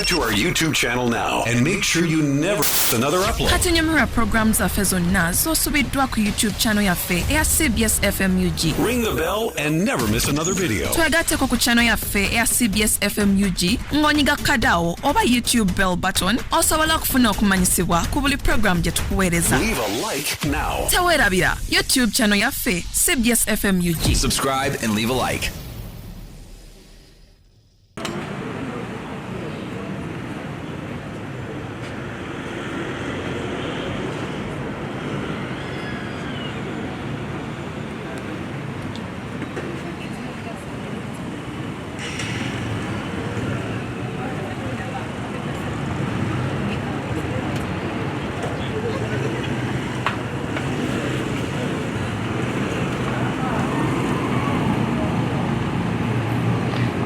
Subscribe to our YouTube channel now and make sure you never miss another upload. Kati nyamira programs zaffe zonna z'osubiddwa ku YouTube channel yaffe eya CBS FM UG. Ring the bell and never miss another video. Twegatteko ku channel yaffe eya CBS FM UG ng'onyiga kadawo oba YouTube bell button osobola okufuna okumanyisibwa ku buli program gye tukuweereza. Leave a like now. Teweerabira YouTube channel yaffe CBS FM UG. Subscribe and leave a like.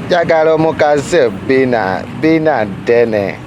Jagala omukazi bina dene.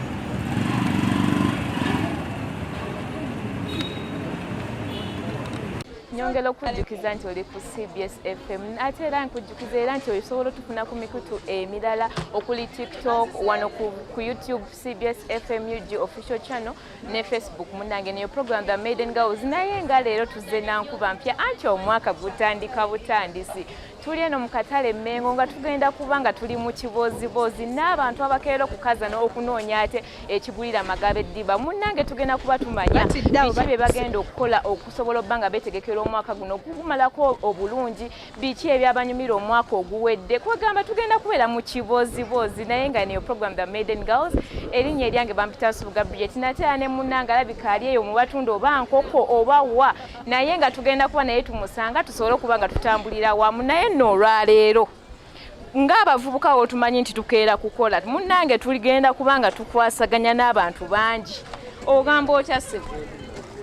Nyongera okujjukiza nti oli ku CBS FM ate era nkujjukiza era nti osobola otufuna ku mikutu emirala okuli TikTok wano ku YouTube CBS FM UG official channel ne Facebook munange neyo program the Maiden Galz naye nga leero tuzze nankuba mpya anti omwaka gutandika butandisi tuli eno mu katale Mmengo nga tugenda kubanga tuli mu kibooziboozi n'abantu abakeera okukaza n'okunoonya ate ekigulira Magabe Ddiba munnange tugenda kuba tumanya biki bye bagenda okukola okusobola obbanga beetegekera omwaka guno okugumalako obulungi biki ebyabanyumira omwaka oguwedde kwegamba tugenda kubeera mu kibooziboozi naye nga neyo program the Maiden Galz erinnya eryange bampita Subuga Bridget nate ne munnange alabika ali eyo mu batunda oba nkoko oba wa naye nga tugenda kuba naye tumusanga tusobole okuba nga tutambulira wamu naye no olwaleero ng'abavubuka otumanyi nti tukeera kukola munnange tuligenda kubanga tukwasaganya n'abantu bangi ogamba otya ssebo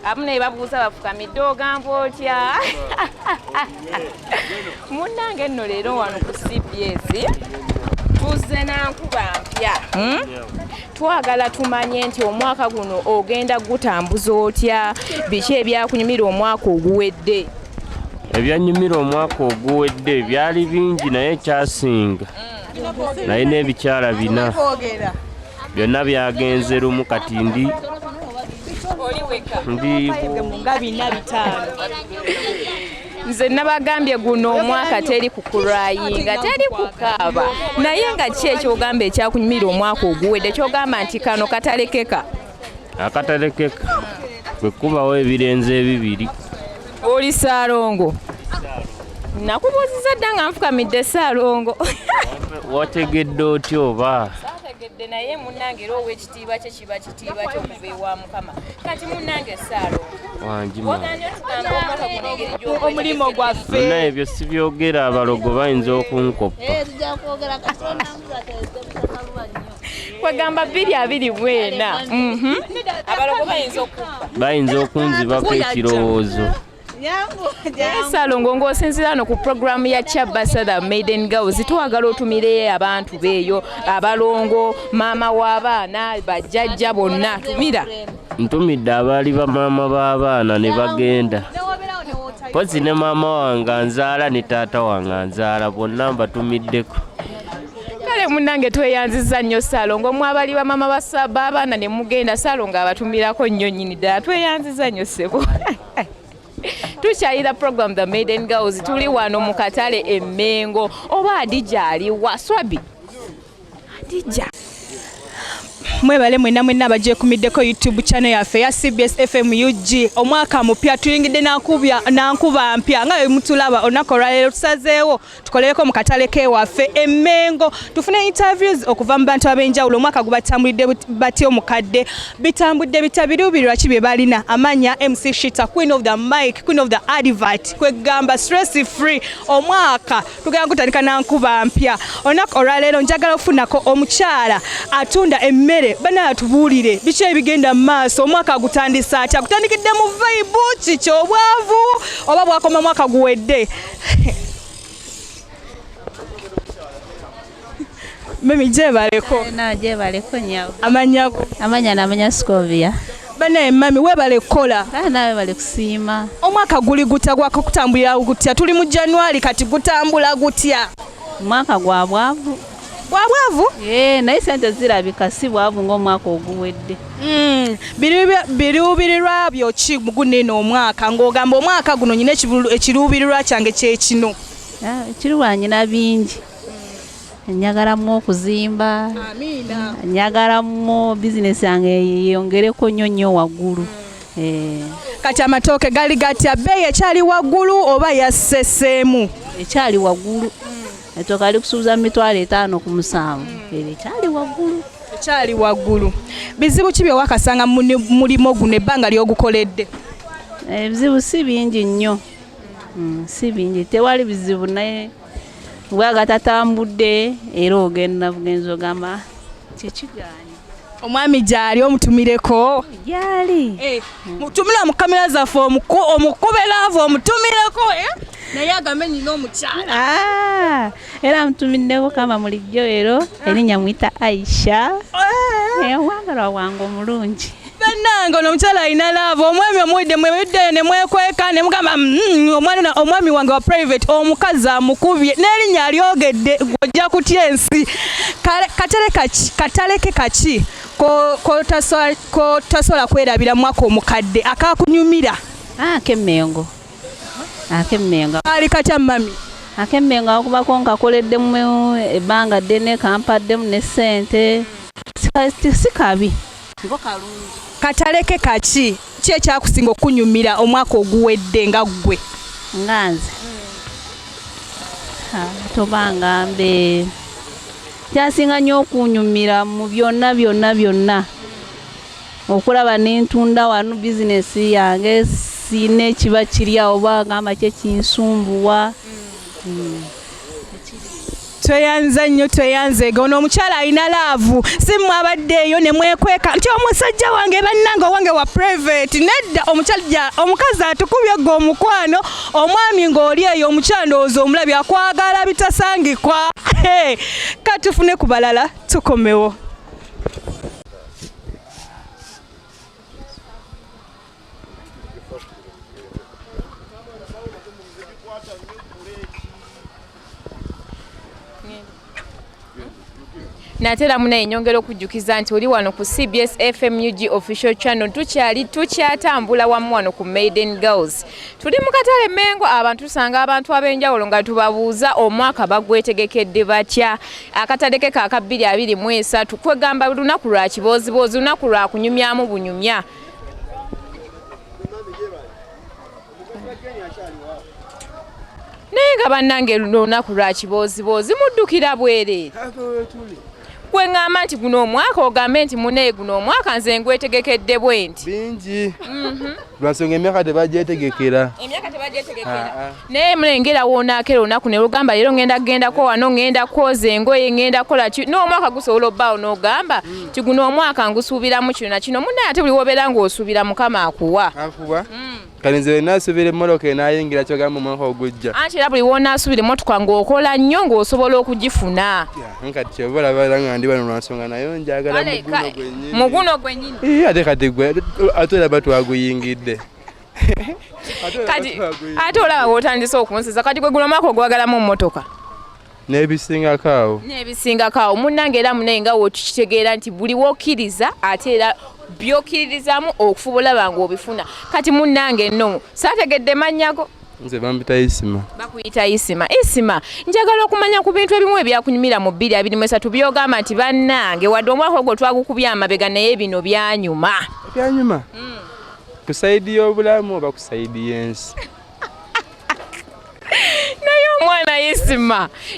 amu naye babuuza bafukamidde ogamba otya munnange nno leero wano ku CBS tuzze nankuba mpya twagala tumanye nti omwaka guno ogenda gutambuza otya biki ebyakunyumira omwaka oguwedde ebyanyumira omwaka oguwedde byali bingi naye kyasinga naye n'ebikyala bina byonna byagenze lumu kati ndi nga bina bitaano nze nabagambye guno omwaka teri kukulwayinga teri kukaaba naye nga ki ekyogamba ekyakunyumira omwaka oguwedde kyogamba nti kano katalekeka akatalekeka bwe kubawo ebirenze ebibiri oli Saalongo nakubuuziza dda nga nfukamidde Saalongo wategedde otya oba sategedde naye munnange era ow'ekitiibwa kye kiba kitiibwa ky'okuva ewa Mukama kati munnange Saalongo waganye otugamba omwaka guno engeri omulimu gwaffe nna ebyo sibyogera abalogo bayinza okunkoppa kwegamba 2024 abalogo bayinza okunzibako ekirowoozo Saalongo ng'osinziira no ku programu ya Kyabasa the Maiden Galz twagala otumire abantu beeyo abalongo maama w'abaana bajjajja bonna tumira ntumidde abaali bamaama b'abaana ne bagenda pozi ne maama wange anzaala ne taata wange anzaala bonna mbatumiddeko kale munnange tweyanziza nnyo Saalongo mwabali bamaama b'abaana ne mugenda Saalongo abatumirako nnyo nnyini ddala tweyanziza nnyo ssebo tukyayira program the Maiden Galz tuli wano mu katale Mmengo oba Adija aliwa Swabi Adija mwebale mwenna abagyeekumiddeko YouTube channel yaffe ya CBS FM UG omwaka mupya tuyingidde nankuba mpya nga bwe mutulaba olunaku olwaleero tusazeewo tukolereko mu katale kewaffe Mmengo tufune interviews okuva mu bantu ab'enjawulo omwaka gubatambulidde batya omukadde bitambudde bitabiruubiri lwaki bye balina amanya MC Shitah queen of the mic queen of the advert kwegamba stress free omwaka tugenda kutandika nankuba mpya olunaku olwaleero njagala okufunako omukyala atunda emmere bana atubuulire biki ebigenda mu maaso omwaka gutandisa atya gutandikidde mu vibe kiki obwavu oba bwakoma mwaka guwedde mimi gyebaleko gyebaleko nyawo amanya Scovia bana mami webale kola nawe bale kusiima omwaka guli gutya gwaka kutambulira gutya tuli mu January kati gutambula gutya omwaka gwa bwavu bwabwavu naye sente zirabika si bwavu ng'omwaka oguwedde. Biruubirirwa byoki guneeno omwaka ng'ogamba omwaka guno nyina ekiruubirirwa kyange kyekino? Ekiruubirirwa nyina bingi. Njagalamu okuzimba, njagalamu bizinesi yange yeyongereko nnyo waggulu. Kati amatooke gali gatya, bbeeyi ekyali waggulu oba yasseseemu? Ekyali waggulu. Ettooke likusuubiza $5,000 ku 7. Ekyali waggulu. Ekyali waggulu. Bizibu ki bye wakasanga mu mulimo guno ebbanga ly'ogukoledde? Ebizibu si bingi nnyo. Si bingi, tewali bizibu naye bwaga tatambudde era ogenda bugenzi ogamba kyekigaanye. Omwami gyali omutumireko? Gyali. Mutumira mu kamera zaffe omukube laavu omutumireko naye agambe nyina omukyala. Era mutumiddeko kama mulijjo ero erinnya muyita Aisha. Omwagalwa wange omulungi. Bannange ono omukyala alina laavu, omwami omuwidde mwewiddeyo ne mwekweka ne mugamba omwami wange wa private omukazi amukubye n'erinnya alyogedde ojja kutya ensi. Kataleke kaki kotasobola kwerabira mwaka omukadde akakunyumira? Ak'emmengo. Ali katya mami? Ak'emmengo akubako nkakoleddemu ebbanga ddene kampaddemu ne ssente si kabi ngo kalungi. Kataleke kaki ki ekyakusinga okunyumira omwaka oguwedde nga ggwe? Nga nze tobanga mbe kyasinga nnyo okunyumira mu byonna okulaba n'entunda wano bizinesi yange sina ekiba kiri awo bagamba kyekinsumbuwa. Tweyanze nnyo tweyanzega ono omukyala alina laavu si mwabaddeeyo ne mwekweka nti omusajja wange bannange owange wa private. Nedda omukazi atukubye gwe omukwano, omwami ng'oli eyo omukyala ndowooza omulabye akwagala bitasangikwa. Katufune ku balala tukomewo. Natera muna enyongera okujjukiza nti oli wano ku CBS FMUG official channel tukyatambula wamu wano ku Maiden Galz. Tuli mu katale Mengo abantu tusanga abantu ab'enjawulo nga tubabuuza omwaka bagwetegekedde batya. Akatale ke ka 2023 kwegamba lunaku lwa kiboozibozi, lunaku lwa kunyumyamu bunyumya. Nenga bannange lunaku lwa kiboozibozi muddukira bwereere. Gwe ngamba nti guno omwaka ogambe nti munaye guno omwaka nze ngwetegekedde bwenti. Bingi. Lwansonga emyaka tebagyetegekera. Emyaka tebagyetegekera. Naye mulengera wonaakera olunaku ne lugamba leero ŋŋendako wano ŋŋenda kwoza engoye ŋŋenda kola ki n'omwaka gusobola obbaawo n'ogamba ti guno omwaka ngusuubiramu kino na kino munaye ate buli wobeera ng'osuubira Mukama akuwa. Akuwa? Kale nze naasubira emmoloka enaayingira kyogamba omwaka ogujja. Anti era buli wonaasubira emmotoka ng'okola nnyo ng'osobola okugifuna. Nkati kyova olaba nga ndi bano lwansonga nayo njagala muguno gwennyini. Muguno gwennyini. Ate kati gwe ate olaba twaguyingidde. Ate olaba bw'otandise okunsiza kati gwe guno omwaka ogwagalamu mmotoka. N'ebisingako awo. N'ebisingako awo. Munnange era munaye nga wokitegeera nti buli wokkiriza ate era by'okkiririzamu okufuba olaba ng'obifuna. Kati munnange nno saategedde mannyago. Nze bampita Isima. Bakuyita Isima. Isima, njagala okumanya ku bintu ebimu ebyakunyumira mu 2023 by'ogamba nti bannange wadde omwaka ogwo twagukubya amabega naye bino byanyuma. Byanyuma? Ku sayidi y'obulamu oba ku sayidi y'ensi? Naye omwana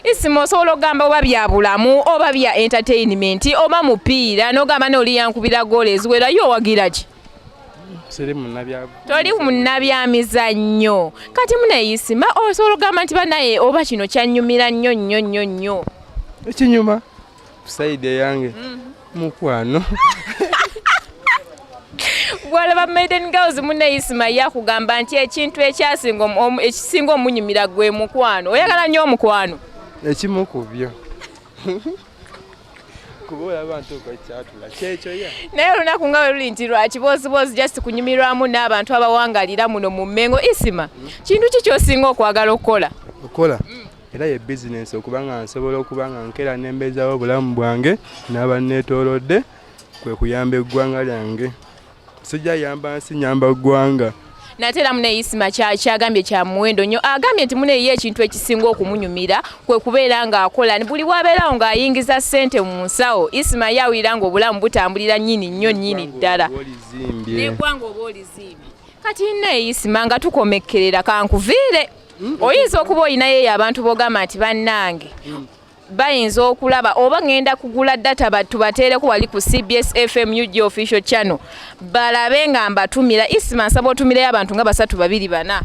Isima osobola ogamba oba bya bulamu oba bya entertainment oba mupiira n'ogamba n'oli yankubira goolo eziwera yo owagira ki? Toli munnabyamizannyo. Kati munaye Isima osobola ogamba nti banaye oba kino kyannyumira nnyo. Ekinyuma ku sayidi eyange mukwano. Bwalaba Maiden Galz munaye Isima yakugamba nti ekintu ekisinga omunyumira gwe mukwano. Oyagala nnyo omukwano? Ekimu ku byo. Kubola abantu okwatula kyekyo ya. Naye olunaku nga bwe luli nti lwa kiboozibozi just kunyumirwamu n'abantu abawangalira muno mu Mengo. Isima, kintu ki ky'osinga okwagala okukola? Okukola? era ye business okubanga nsobola okubanga nkera nembezawo obulamu bwange n'abanneetoolodde kwe kuyamba eggwanga lyange sijja yamba nsi nyamba ggwanga. Natera mune Isima kyagambye kya muwendo nnyo agambye nti mune ye ekintu ekisinga okumunyumira kwe kubeera ng'akola buli wabeerawo ng'ayingiza ssente mu nsawo Isima yawira ng'obulamu butambulira nnyini nnyo nnyini ddala n'eggwanga oba olizimbye kati ne Isima nga tukomekkerera kankuviire oyinza okuba olinayo abantu b'ogamba nti bannange bayinza okulaba oba ngenda kugula data tubateereko wali ku CBS FM UG official channel balabe nga mbatumira Isima nsaba otumireyo abantu nga 3 2 4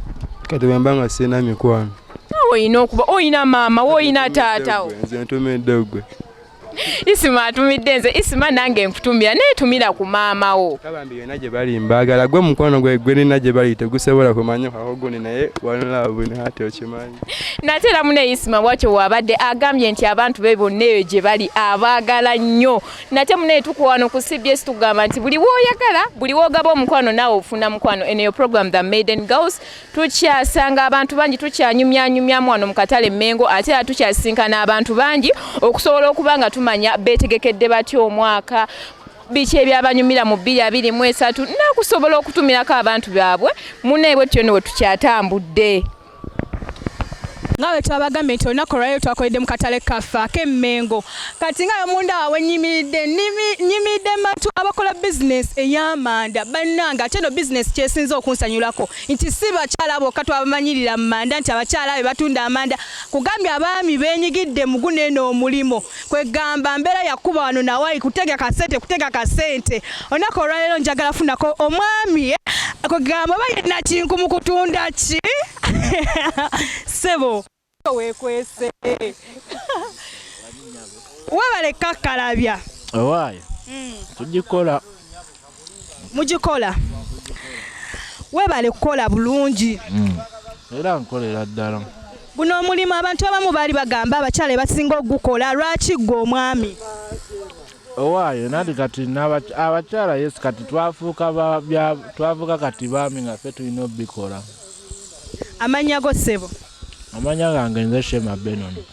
kati bwembanga sina mikwano oyina okuba oyina maama oyina taatawo nze ntumidde gwe Isima atumidde nze Isima nange nkutumira neetumira ku maama wo kabambi yonna gye bali mbaagala gwe mukwano gwe nina gye bali tegusobola kumanya kakoguni naye wanolaabu nate okimanyi natera mune Isima bwatyo wabadde agambye nti abantu be bonna eyo gye bali abaagala nnyo nate mune tuko wano ku CBS tugamba nti buli wooyagala buli woogaba omukwano naawe ofuna mukwano eneyo program the Maiden Galz tukyasanga abantu bangi tukyanyumyanyumyamu wano mu katale Mengo ate era tukyasinkana abantu bangi okusobola okubanga tumanya beetegekedde batya omwaka biki ebyabanyumira mu 2023 nakusobola okutumirako abantu baabwe muneebwe tyone we tukyatambudde ngawe twabagambye nti olunaku olwaleero twakoledde mu katale kaffe ak'emmengo kati nga munda wawe nyimiridde matu abakola bizinesi ey'amanda bannanga ate no bizinesi kyesinza okunsanyulako nti si bakyala bokka twabamanyirira mu manda nti abakyala be batunda amanda kugambye abaami beenyigidde mu guno eno omulimo kwegamba mbeera yakuba wano nawayi kutega kasente olunaku olwaleero njagala funako omwami kwegamba bayina kinku mu kutunda ki sebo wekwese wabale kakalabya owaayo tugikola mugikola webale kukola bulungi era nkolera ddala guno omulimu abantu abamu baali bagamba abakyala basinga ogukola lwaki gwe omwami owaayo nati kati abakyala yesu kati twafuuka kati baami nga ffe tulina obikola amanya go sebo amanya gange nze Shema Benoni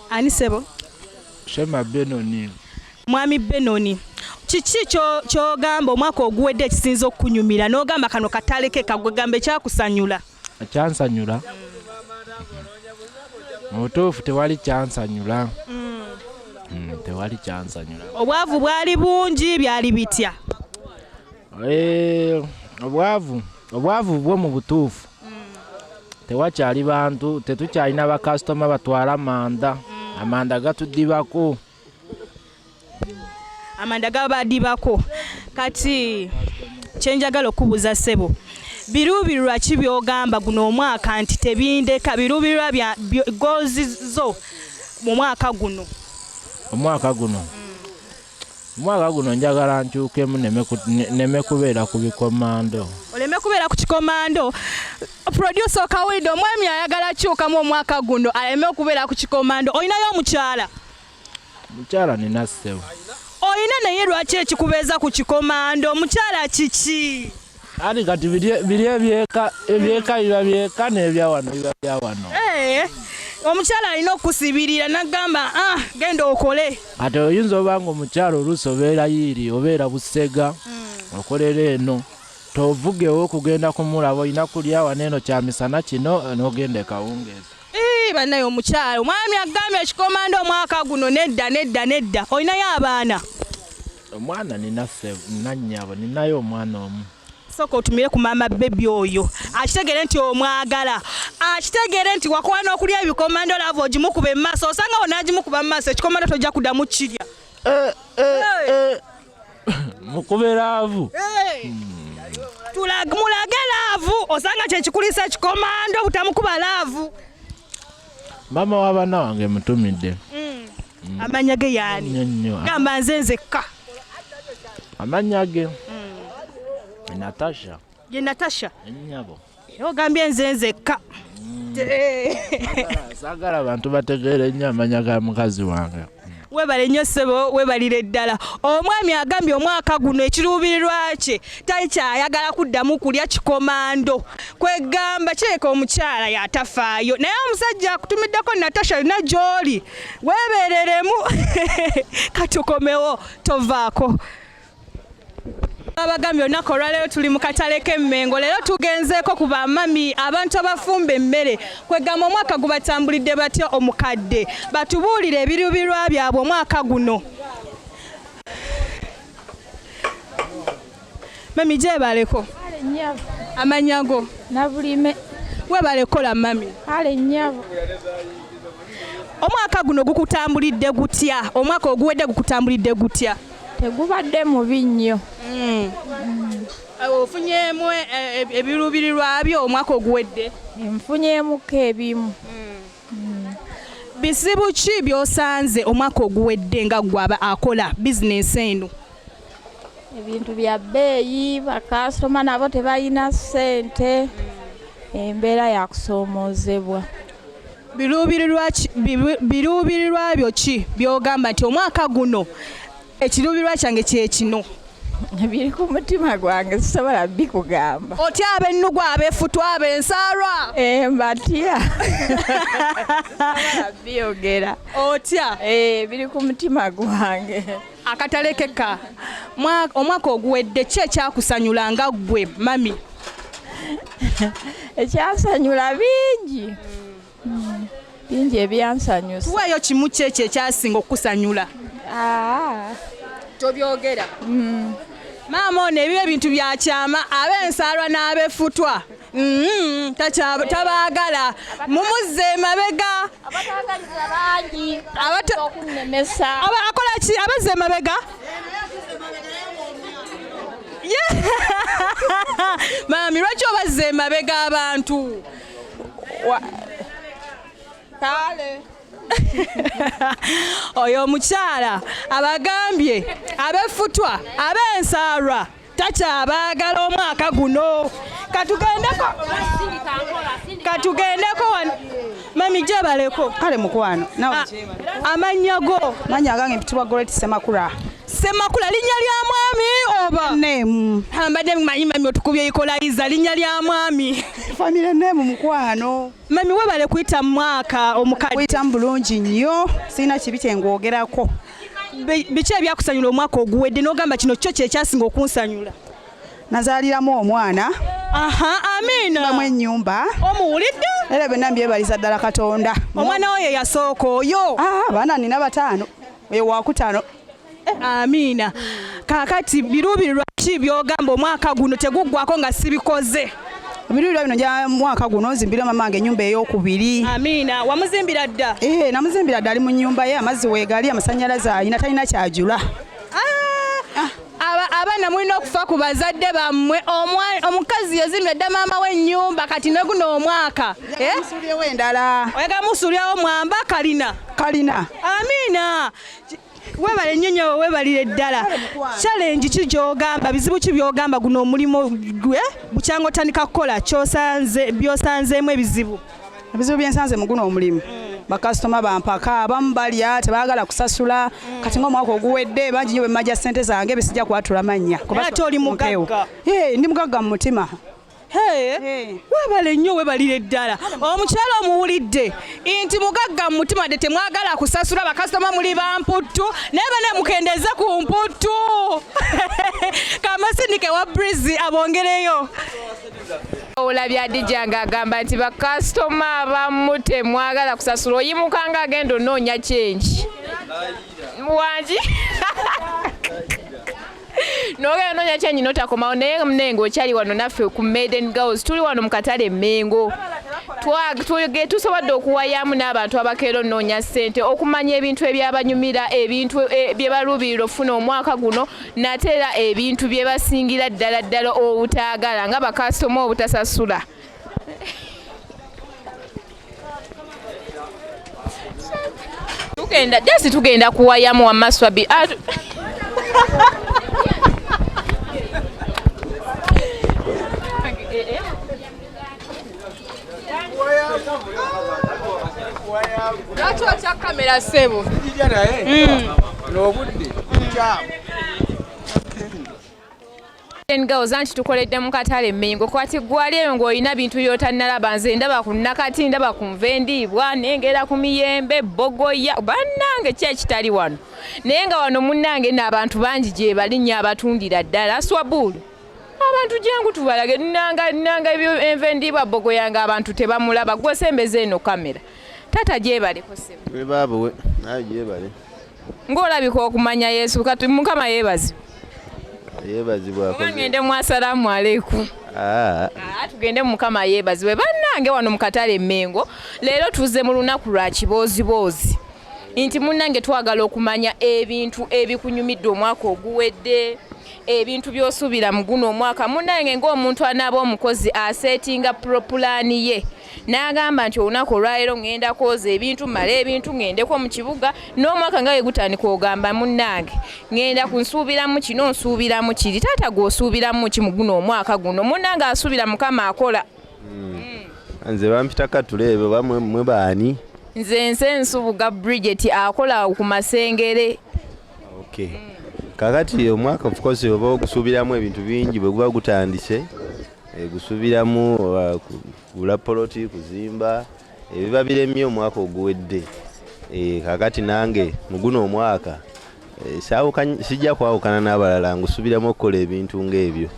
ani sebo Shema Benoni mwami Benoni kiki kyogamba omwaka oguwedde ekisinza okunyumira n'ogamba kano kataleke kagwegambe kyakusanyula kyansanyula mu butuufu tewali kyansanyula tewali kyansanyula obwavu bwali bungi byali bitya obwavu bwo mu butuufu tewakyali bantu tetukyalina bakasitoma batwala amanda gatudibako amanda gabadibako kati kyenjagala okubuuza sebo biruubirwa ki byogamba guno omwaka nti tebindeka biruubirwa bya gozizo mu mwaka guno omwaka guno njagala nkyukemu neme kubeera ku bikomando oleme kubeera ku kikomando producer okawulidde omwami ayagala kyukamu omwaka guno aleme okubeera ku kikomando olinayo mukyala nina ssebo olina naye lwaki ekikubeeza ku kikomando mukyala kiki ati kati biri ebyeka biba byeka n'ebyawano biba byawano omukyala alina okusibirira nagamba genda okole ate oyinza obanga omukyala oluusi obeera yiiri obeera busega okolera eno tovugewo okugenda kumulaba olina kulya wano eno kyamisana kino n'ogenda ekawungeezi bannaye omukyala omwami agambye ekikomando omwaka guno nedda olinayo abaana omwana nina nnyabo ninayo omwana omu sooka otumire ku maama bebi oyo akitegere nti omwagala akitegere nti wakuba n'okulya ebikomando lava ogimukuba emmaaso osanga wonaagimukuba mu maaso ekikomando tojja kuddamu kirya mukube laavu mulage laavu osanga kyekikulisa ekikomando butamukuba laavu maama w'abaana wange mutumidde amanya ge yaani gamba nze nzekka amanya ge Natasha ye Natasha ennyabo ogambye nze nzekka saagala abantu bategeere nnyo amanya ga mukazi wange Webale nnyo ssebo webalire ddala. Omwami agambye omwaka guno ekiruubirirwa kye takyayagala kuddamu kulya kikomando. Kwegamba kireka omukyala yatafaayo. Naye omusajja akutumiddeko Natasha alina gy'oli. Weebereremu. Katukomewo tovaako. Abagambye olunaku olwaleero tuli mu katale k'emmengo. Leero tugenzeeko ku bamami abantu abafumba emmere. Kwegamba omwaka gubatambulidde batya omukadde. Batubuulire ebiruubirwa byabwe omwaka guno. Mami gyebaleko. Amannya go? Nabulime. Webalekola mami. Ale nnyabo. Omwaka guno gukutambulidde gutya? Omwaka oguwedde gukutambulidde gutya? Tegubadde mubi nnyo. Ofunyeemu ebiruubirirwa byo omwaka oguwedde? Nfunyeemuko ebimu. Bizibu ki by'osanze omwaka oguwedde nga gwaba akola bizinesi eno? Ebintu bya bbeeyi, bakasitoma nabo tebalina ssente. Embeera ya kusoomoozebwa. Biruubirirwa byo ki by'ogamba nti omwaka guno ekiruubirirwa kyange kye kino? Biri ku mutima gwange sisobola bikugamba. Otya ab'ennugu, ab'effutwa, ab'ensaalwa? Mbatya. Byogera. Otya? Biri ku mutima gwange. Akatale keka omwaka oguwedde ki ekyakusanyula nga ggwe mami? Ekyansanyula bingi. Bingi ebyansanyusa. Tuweeyo kimu ki ekyo ekyasinga okukusanyula? Tobyogera. Maama ono ebyo ebintu bya kyama, ab'ensaalwa n'ab'effutwa tabaagala. Mumuzze emabega. Abatagaliza bangi okunnemesa. Akola ki? Abazze emabega? Mami, lwaki obazze emabega abantu? Kale. Oyo omukyala abagambye ab'effutwa, ab'ensaalwa takyabaagala omwaka guno. Katugendeko wano. Mami gyebaleko. Kale mukwano. Amannya go? Mannya gange mpitibwa Great Semakula. Semakula linnya lya mwami oba? Name. Mbadde mmanyi mami otukubye ekolaiza linnya lya mwami. Family name mukwano. Mami webale kuyita mu mwaka omukadde. Kuyita mu bulungi nnyo. Sina kibi kye ng'ogerako. Biki ebyakusanyula omwaka oguwedde n'ogamba kino kyo kye kyasinga okunsanyula? Nazaaliramu omwana. Amiina. Bamu ennyumba. Omuwulidde? Era byonna mbyebaliza ddala Katonda. Omwana we ye yasooka oyo? Abaana nina bataano. Oyo wakutaano. Amiina. Kaakati biruubirirwa ki by'ogamba omwaka guno teguggwako nga sibikoze? Ebiruubirirwa bino gya mwaka guno nzimbira mamange ennyumba ey'okubiri. Amiina. Wamuzimbira dda? Namuzimbira dda ali mu nnyumba ye, amazzi weegali, amasannyalaze alina, talina kyajula. Abaana mulina okufa ku bazadde bammwe. Omukazi yazimbira dda maama we ennyumba kati ne guno omwaka. Musulyewo endala. Oyagala musulyawo mwamba kalina? Kalina. Amiina. Webale nnyo webalire ddala. Challenge ki gy'ogamba, bizibu ki by'ogamba guno omulimu gwe bukyanga otandika kukola by'osanzeemu ebizibu? Ebizibu bye nsanze mu guno omulimu. Bakasitoma bampaka, abamu balya tebaagala kusasula. Kati ng'omwaka oguwedde bangi nnyo bwe mmajja ssente zange besijja kwatula mannya. Ate oli mugagga? Ndi mugagga mu mutima. Webale nnyo webalire ddala. Omukyala omuwulidde nti mugagga mu mutima de temwagala kusasula, bakasitoma muli bamputtu naye bane mukendeeze ku mputtu. Kamasindike wa Brizzie abongereyo. Olabya Adija ng'agamba nti bakasitoma abamu temwagala kusasula, oyimuka ng'agenda onoonya kyenki wangi n'ogenda onoonya kyenyi n'otakomawo. Naye Mmengo okyali wano naffe ku Maiden Galz, tuli wano mu katale Mmengo. Tusobodde okuwayamu n'abantu abakeera onoonya ssente, okumanya ebintu ebyabanyumira, ebintu bye baluubirira ofuna omwaka guno, nate era ebintu bye basingira ddala obutaagala nga bakasitoma obutasasula. Tugenda kuwayamu wamaswabi. Lwaki Kozesa kamera sebo. N'obudde. Maiden Galz anti tukoledde mu katale Mmengo kwati gwali eyo ng'olina bintu by'otannalaba nze ndaba ku nakati ndaba ku nvendiibwa nengera ku miyembe bogoya bannange ki ekitali wano naye nga wano munnange n'abantu bangi gye balinnya abatundira ddala swabulu abantu jangu tubalage nanga envendiibwa bogoya nga abantu tebamulaba gwe sembeze eno kamera tata gyebaleko sebo we baabo we naye gyebale ng'olabika okumanya Yesu kati mukama yeebazi yeebazibwa ngende mu assalamu aleikum tugende mukama yeebazibwe bannange wano mu katale Mmengo leero tuzze mu lunaku lwa kibooziboozi nti munnange twagala okumanya ebintu ebikunyumidde omwaka oguwedde ebintu by'osuubira mu guno omwaka munnange ng'omuntu anaaba omukozi aseetinga pulaani ye n'agamba nti olunaku olwaleero ŋŋenda kwoza ebintu mala ebintu ŋŋendeko mu kibuga n'omwaka nga we gutandika ogamba munnange ŋŋenda kunsuubiramu kino nsuubiramu kiri taata gw'osuubiramu ki mu guno omwaka guno munnange asuubira mukama akola nze bampitaka tuleebe bamwe mwe baani nze nsensubuga Bridget akola ku Masengere kakati omwaka of course oba ogusuubiramu ebintu bingi bwe guba gutandise gusuubiramu kugula poloti kuzimba ebiba biremye omwaka oguwedde kakati nange mu guno omwaka sijja kwawukana n'abalala ngusuubiramu okukola ebintu ng'ebyo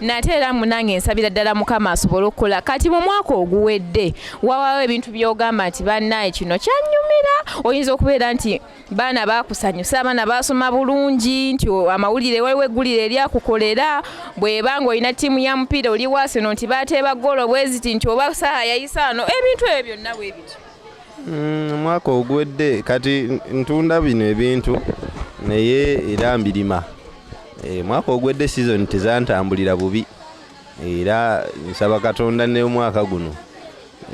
nate era munange nsabira ddala mukama asobole okukola kati mu mwaka oguwedde wawawo ebintu by'ogamba nti bannaye kino kyannyumira oyinza okubeera nti baana bakusanyusa abaana basoma bulungi nti amawulire waliwo eggulire eryakukolera bw'eba ng'olina ttiimu ya mupiira oli waaseno nti baateeba golo bweziti nti oba saa yayisa ano ebintu ebyo byonna bwe bityo omwaka oguwedde kati ntunda bino ebintu naye era mbirima mwaka ogwedde season tezantambulira bubi era nsaba Katonda ne omwaka guno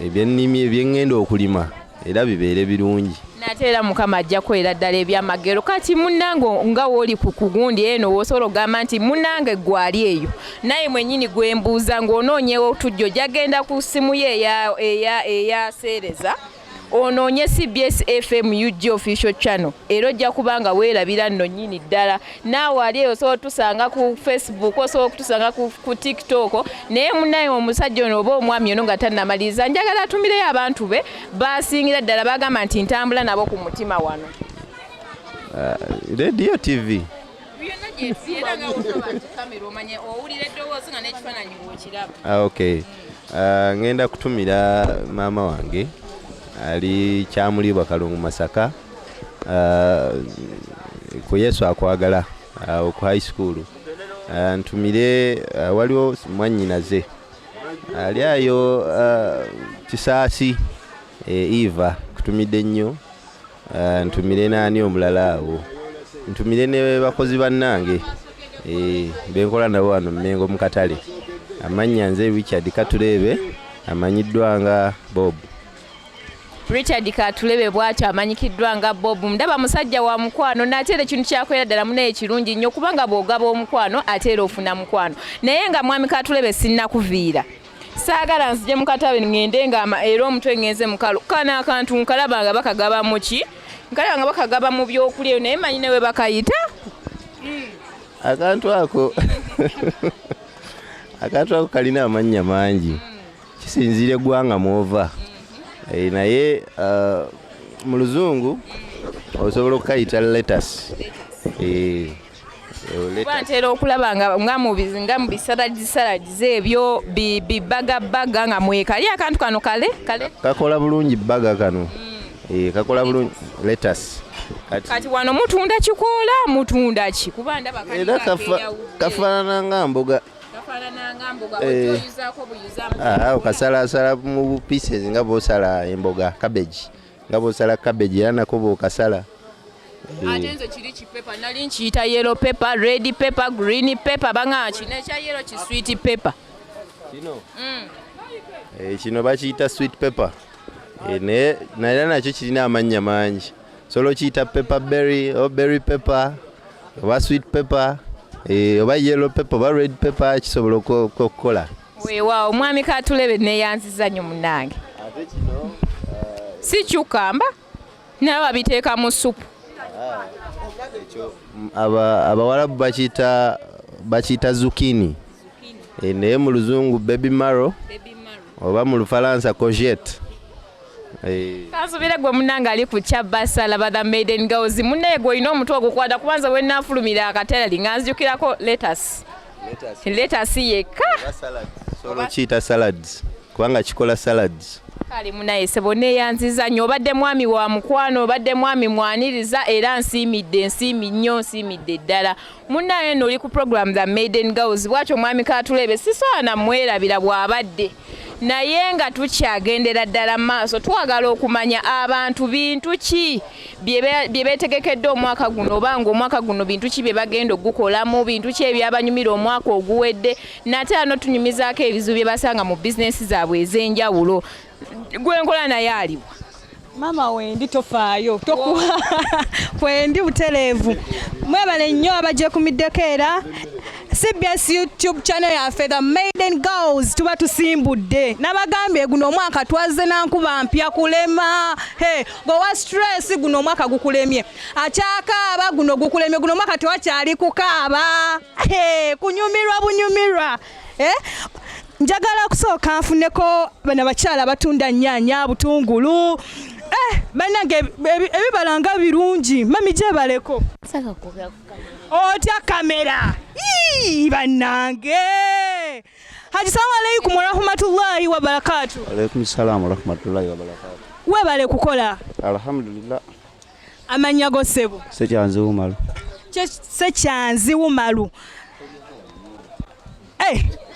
ebyennimi ebyeŋŋenda okulima era bibeere birungi nate era mukama ajja kwera ddala ebyamagero kati munnange nga wooli ku kugundi eno woosobola ogamba nti munnange gwali eyo naye mwennyini gwembuuza ng'onoonyewo tujjo jagenda ku ssimu ye eyaseereza onoonye CBS FM UG official channel era ojja kubanga weerabira nno nnyini ddala naawe ali eyo osobola tusanga ku Facebook osobola okutusanga ku TikTok naye munnaye omusajja ono oba omwami ono nga tannamaliriza njagala atumireyo abantu be basingira ddala bagamba nti ntambula nabo ku mutima wano Radio TV ngenda kutumira maama wange ali Kyamulibwa Kalungu Masaka ku Yesu akwagala ku high school ntumire waliwo mwannyinaze ali ayo Kisaasi Eva kutumidde nnyo ntumire naani omulala awo ntumire ne bakozi bannange benkola nabo wano Mmengo mu katale amannya nze Richard Katuleebe amanyiddwa nga Bob Richard Katulebe bw'atyo amanyikiddwa nga Bob ndaba musajja wa mukwano nate era ekintu kyakwera ddala munaye ekirungi nnyo kubanga bw'ogaba omukwano ate era ofuna mukwano naye nga mwami Katulebe sinnakuviira saagala nzije mu katale ŋŋende nga era omutwe ŋŋenze mukalu kana akantu nkalaba nga bakagaba mu ki nkalaba nga bakagaba mu byokulya naye manyi ne we bakayita akantu ako kalina amannya mangi kisinziira eggwanga mw'ova naye mu luzungu osobola okukayita lettuce ntera okulaba nga mu bisaladisaladiz ebyo bibagabaga nga mwekali akantu kano kale kakola bulungi baga kano kakola bulungi lettuce kati wano mutunda kikoola mutunda ki kuba ndaba era kafaanana nga mboga okasalasala mu pieces nga bw'osala emboga cabbage nga bw'osala cabbage era nako bw'okasala ate nze kiri kipepa nali nkiyita yellow pepper red pepper green pepper banga kino ekya yellow ki sweet pepper kino bakiyita sweet pepper naye nakyo kirina amannya mangi solo kiyita pepper berry oba berry pepper oba sweet pepper oba yellow pepper oba red pepper kisobola okukola weewaawo omwami Katulebe neyanziza nnyo munnange si kyukamba naye babiteeka mu supu. Abawarabu bakiyita zucchini. Naye mu luzungu baby marrow oba mu lufalansa courgette. Kansubira gwe munnange ali ku Kyabasa laba the Maiden Galz. Munnaye gwe olina omutwe ogukwata kubanza we nnaafulumira akaterali nga nzijukirako lettuce yekka. Solo kiyita salads kubanga kikola salads. Kale munaye sebo neeyanziza nnyo, obadde mwami wa mukwano, obadde mwami mwaniriza era nsiimidde ddala. Munnaye nno oli ku program the Maiden Galz, bwatyo mwami Kaatulebe sisobola mwerabira bw'abadde. Naye nga tukyagendera ddala maaso twagala okumanya abantu bintu ki bye beetegekedde omwaka guno, oba ng'omwaka guno bintu ki bye bagenda okukolamu, bintu ki ebyabanyumira omwaka oguwedde, nate ano tunyumizaako ebizibu bye basanga mu bizinesi zaabwe ez'enjawulo. Gwe nkola naye aliwa. Mama wendi tofaayo tokuwa kwendi butereevu. Mwebale nnyo abajje ku middekeera CBS YouTube channel yaffe the Maiden Galz tuba tusimbudde. Nabagambye guno omwaka twazze nankuba mpya kulema. Gowa stress guno omwaka gukulemye. Akyakaaba guno gukulemye, guno omwaka tewakyali kukaaba. Kunyumirwa. Njagala kusooka nfuneko bana bakyala batunda nnyaanya, butungulu. Bannange ebibala nga birungi. Mami gyebaleko. Otya kamera. Bannange. Haji salamu alaykum wa rahmatullahi wa barakatuh. Alaykum salaam wa rahmatullahi wa barakatuh. Webale kukola. Alhamdulillah. Amanya go sebo. Sekyanzi wumalu. Sekyanzi wumalu.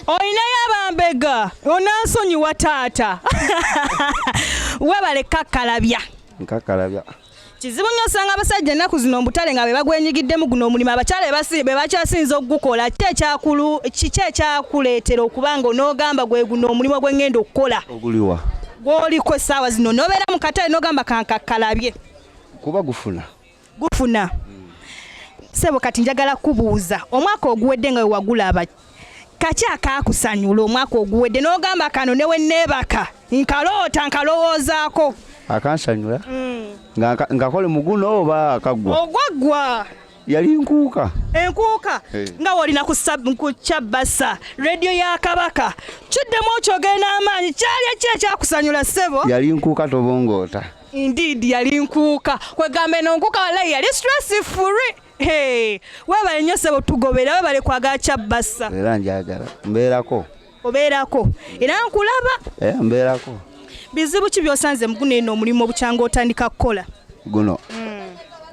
Oyina yabambega onansonyi wa taata. Webale kakalabya. Nkakalabya. Kizibu nnyo osanga abasajja ennaku zino mbutale nga be bagwenyigiddemu guno omulimu, abakyala be bakyasinza okugukola. Kiki ekyakuleetera okubanga onoogamba gwe guno omulimu gwe ngenda okukola? Oguliwa gw'oliko essaawa zino n'obeera mu katale n'ogamba kankakalabye. Kuba gufuna. Sebo kati njagala kubuuza, omwaka oguwedde nga we wagulaba kaki akaakusanyula omwaka oguwedde n'ogamba kano ne wenneebaka nkaloota nkalowoozaako? Akansanyula ngakole muguno oba akaggwa? Ogwaggwa. Yali nkuuka. Enkuuka nga wolina ku Kyabasa radio ya Kabaka kiddemu okyogenda amaanyi kyali ekyakusanyula sebo? Yali nkuuka tobongoota. Indeed yali nkuuka kwegamba eno nkuuka walayi yali stress free. Webale nnyo sebo tugobera, webale kwagala Kyabasa. Era njagala mbeerako. Obeerako era nkulaba. Mbeerako. Bizibu ki byosanze muguno eno omulimu obukyanga otandika kukola? Guno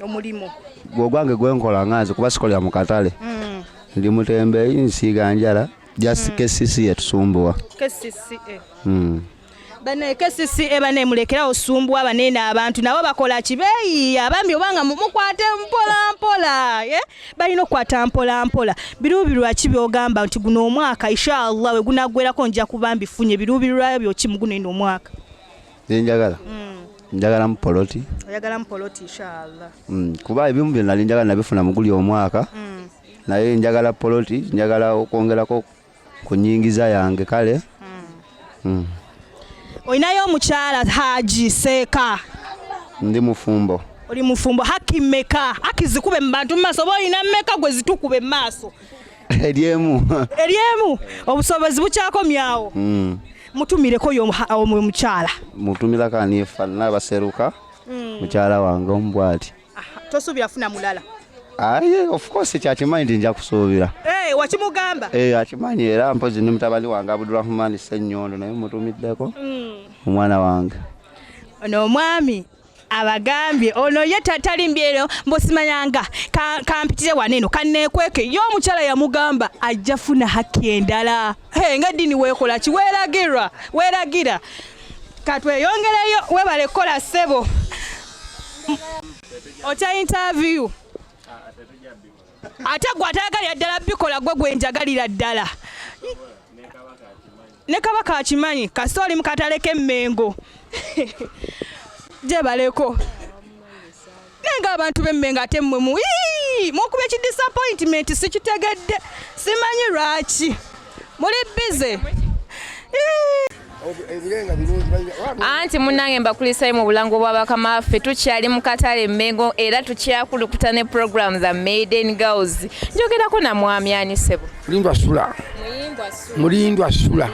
omulimu gwange gwenkola nganze kuba sikolera mu katale. Ndi mutembeeyi nsiiga njala just KCC etusumbuwa. KCC bane KCC bane mulekera osumbuwa banene abantu nabo bakola kibeeyi abambi obanga mukwate mpola balina okukwata mpola. Birubirwa ki byogamba nti guno omwaka inshallah we gunagwerako nja kubambi funye birubirwa byo ki muguno eno omwaka? Njagala mpoloti. Oyagala mpoloti inshallah. Kuba ebimu byonna njagala nabifuna muguli omwaka. Naye njagala poloti, njagala okwongerako ku nyingiza yange kale. Oyinayo omukyala Haji Seeka? Ndi mufumbo. Oli mufumbo. Haki mmeka? Haki zikube mu bantu mu maaso oba olina mmeka gwe zitukube mu maaso? Eryemu. Obusobozi bukyakomyawo. Mutumireko yo omukyala. Mutumira kanifa n'abaseruka. Mukyala wange ombwati. Tosuubira funa mulala? Of course kyakimanyi nja kusuubira. Wakimugamba? Akimanyi era mpozi ni mutabani wange Abdulrahman Ssenyondo naye mutumiddeko omwana wange. Ono omwami abagambye ono ye tatalimbyero mbosimanyanga kampitire waneno kannekweke yo omukyala yamugamba ajja funa haki endala. Nga dini weekola ki? Weeragira katweyongereyo webale kola sebo. Otya interview ate gwe ataagalira ddala bikola gwe gwenjagalira ddala. Ne Kabaka akimanyi kasita oli mu katale k'Emmengo gyebaleko nenga abantu b'Emmengo ate mmwe mukuba ekidisappointment sikitegedde simanyi lwaki muli bize. anti munnange mbakulisayo mu bulango bw'abakama ffe tukyali mu katale Mmengo era tukyakulukuta ne program za Maiden Galz. Njogerako na mwami ani ssebo? Mulindwa Sula.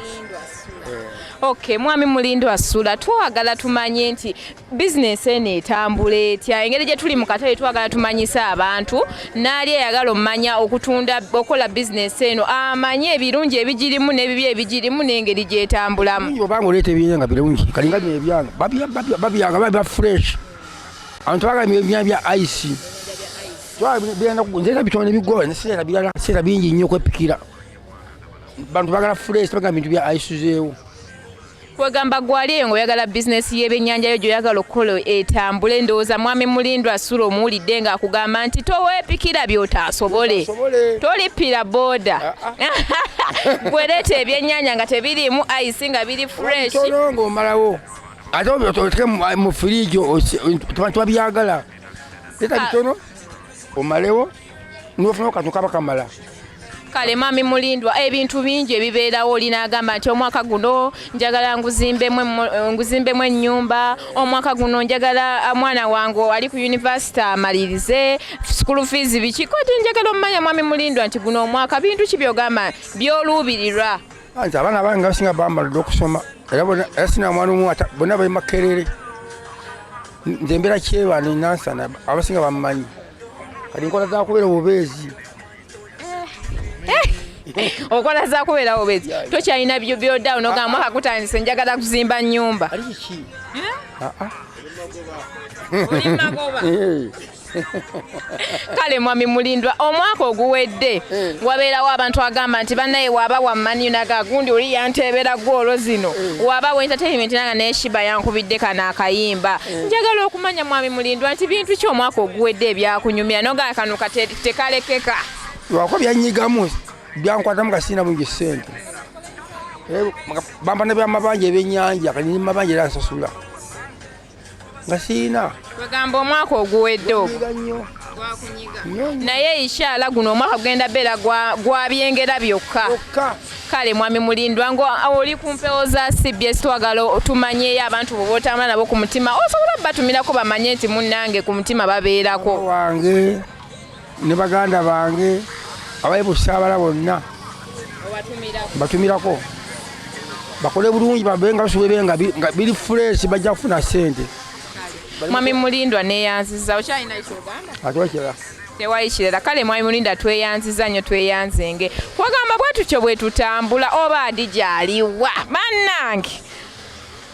Okay, mwami Mulindwa Sula, twagala tumanye nti business eno etambula etya, engeri gye tuli mu katale twagala tumanyise abantu n'ali eyagala omanya okutunda okola business eno amanye ebirungi ebigirimu n'ebibi ebigirimu n'engeri gyetambulamu. Obanga oleeta ebyenga birungi kalinga byebyanga babyanga baba fresh abantu bagamye ebyanga bya ice twagenda kunzeka bitone bigoye nesera bilala sera bingi nnyo kwepikira bantu bagala fresh bagamye bintu bya ice zeewo. Kwegamba gwaliyo ng'oyagala bizinesi y'ebyennyanja yo gy'oyagala okukola etambule, ndowooza mwami Mulindwa Sula omuwulidde ng'akugamba nti toweepikira by'otaasobole, tolippira booda. Gwereeta ebyennyanja nga tebiriimu ayisi nga biri fresh. Tono ng'omalawo ate oteke mu firiigi tebabyagala. Leeta bitono omalewo n'ofunawo katono kaba kamala. Kale mwami Mulindwa ebintu bingi ebibeerawo olina agamba nti omwaka guno njagala nguzimbemu ennyumba, omwaka guno njagala mwana wange ali ku university amalirize school fees biki koti njagala omanya mwami Mulindwa nti guno omwaka bintu ki byogamba byoluubirirwa. Anti abaana bange basinga bamalidde okusoma era sina mwana omu bonna bali Makerere nze mbeera Kyebane Nansana abasinga bamumanyi kati nkola za kubeera obubeezi. Okola za kubeera obezi tokyalina byodda onogamba mwaka gutandise njagala kuzimba nnyumba. Kale mwami Mulindwa omwaka oguwedde wabeerawo abantu agamba nti bannaye waaba wammani naga gundi oli yantebera gwolo zino waaba wa entertainment nanga neshiba yankubidde kana akayimba. Njagala okumanya mwami Mulindwa nti bintu ki omwaka oguwedde ebyakunyumira noga kano tekalekeka lwako byanyigamu byankwatamu kasina bungi ssente bamba nebyamabanja ebyennyanja kani mabanja era nsasula nga siina. Wegamba omwaka oguwedde naye inshallah guno omwaka gugenda beera gwabyengera byokka. Kale mwami Mulindwa ngo oli ku mpewo za CBS twagala tumanyeyo abantu bobotambula nabo ku mutima osobola batumirako bamanye nti munnange ku mutima babeerako wange ne baganda bange abaye busaabala bonna batumirako bakole bulungi babenga basuubire nga biri fresh bajja kufuna ssente. Mwami Mulindwa neyanziza okyalina ekyogamba? Atwakira tewali kirala. Kale mwami Mulindwa tweyanziza nnyo tweyanzenge kwagamba bwetutyo bwe tutambula oba adi gyaliwa bannange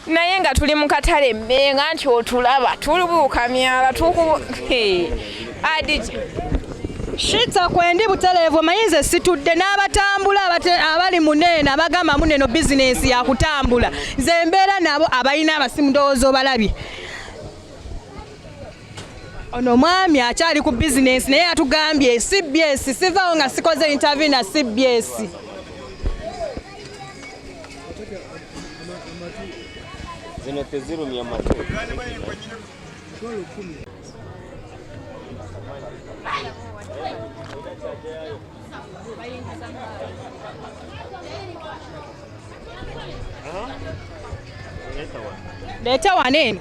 naye nga tuli mu katale Mmengo nti otulaba tulubuuka myala adi Shitah kwendi butelevu mayinze situdde n'abatambula abali munene abagamba muneno bizinesi ya kutambula nze mbeera nabo abalina abasimu ndowooza obalabye. Ono mwami akyali ku bizinesi naye atugambye CBS sivaawo nga sikoze interview na CBS. Zino tezirumya matu. Leta wanene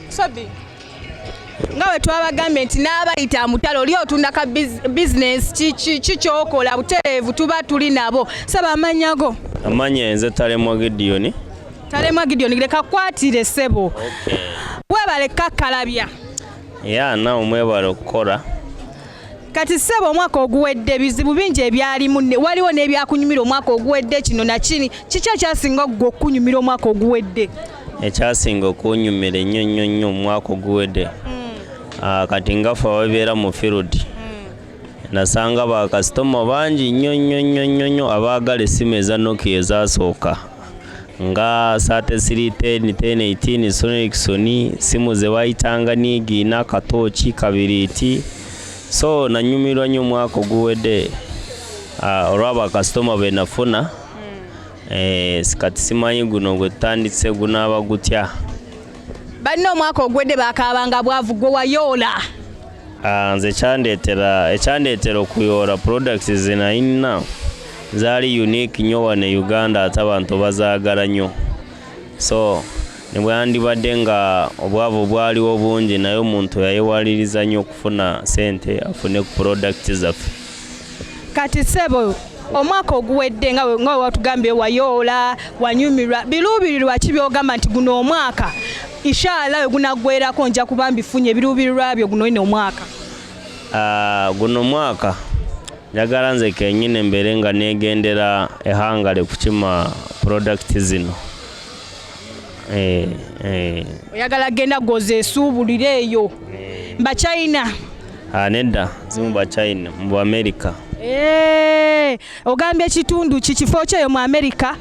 sabi ngawe twabagambye nti n'abayita mutalo oli otunda ka business kikyokola butereevu tuba tuli nabo saba amanyago. Amanya nze Talemwa Gideon. Talemwa Gideon leka kwatire ssebo. Webale kakalabya. Na omwebale okukola. Kati ssebo omwaka oguwedde bizibu bingi ebyalimu waliwo n'ebyakunyumira omwaka oguwedde kino nakini kiki ekyasinga gwe okunyumira omwaka oguwedde? Ekyasinga okunyumira ennyo omwaka oguwedde kati ngafa wabeera mu field nasanga bakasitoma bangi nnyo abaagala essimu eza Nokia ezasooka nga 3310 1018 Sony simu ze bayitanga nigiina katooki kabiriiti so nanyumirwa nnyo omwaka oguwedde olwaba kasitoma be nafuna kati simanyi guno gwe tutandise gunaaba gutya. Banno omwaka ogwedde bakabanga bwavu gwe wayoola. Nze ekyandeetera okuyoola products ze nalina zaali unique nnyo wano e Uganda ate abantu bazaagala nnyo. So ne bwandibadde nga obwavu bwaliwo bungi naye omuntu yayewaliriza nnyo okufuna ssente afune ku product zaffe. Kati ssebo omwaka oguwedde nga watugambye wayoola wanyumirwa biruubirirwa ki byogamba nti guno omwaka inshallah we gunaggweerako nja kuba mbifunye biruubirirwa byo guno ine omwaka? Guno mwaka njagala nze kennyini mbeere nga neegendera ehangale kukima product zino. Oyagala genda goza esuubulire eyo mba China? Nedda zimu ba China mu America. Ogambye ekitundu kifo kyeyo mu America?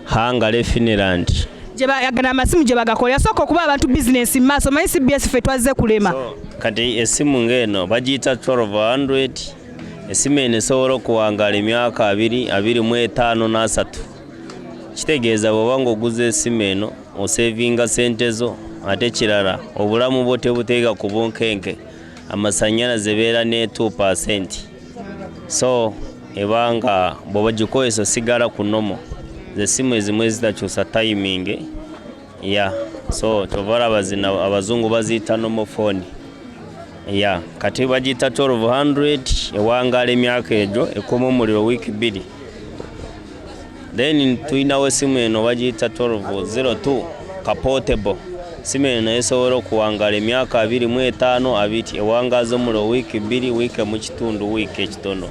Hangale Finland. Gyebayagala amasimu gye bagakolera sooka okuba abantu bizinesi mu maaso manyi CBS ffe twazze kulema. Kati esimu ng'eno bagiyita 1200. Esimu eno esobola okuwangaala emyaka 25 n'asatu. Kitegeeza bw'oba ng'oguza esimu eno osevinga ssente zo ate kirala obulamu bwo tebuteeka ku bunkenke amasannyalaze beera ne 2%. So ebanga bw'oba gikozesa osigala ku nomo z'essimu ezimu ezitakyusa timing so tovalaba zino abazungu baziyita nomo phone. Kati bagiyita 1200 ewangaala emyaka egyo ekoma omuliro wiiki 2. Then tuyinawo essimu eno bagiyita 1202 kapotable. Simu eno esobola okuwangaala emyaka 25 ewangaaza omuliro wiiki 2 wiiki mu kitundu wiiki ekitono.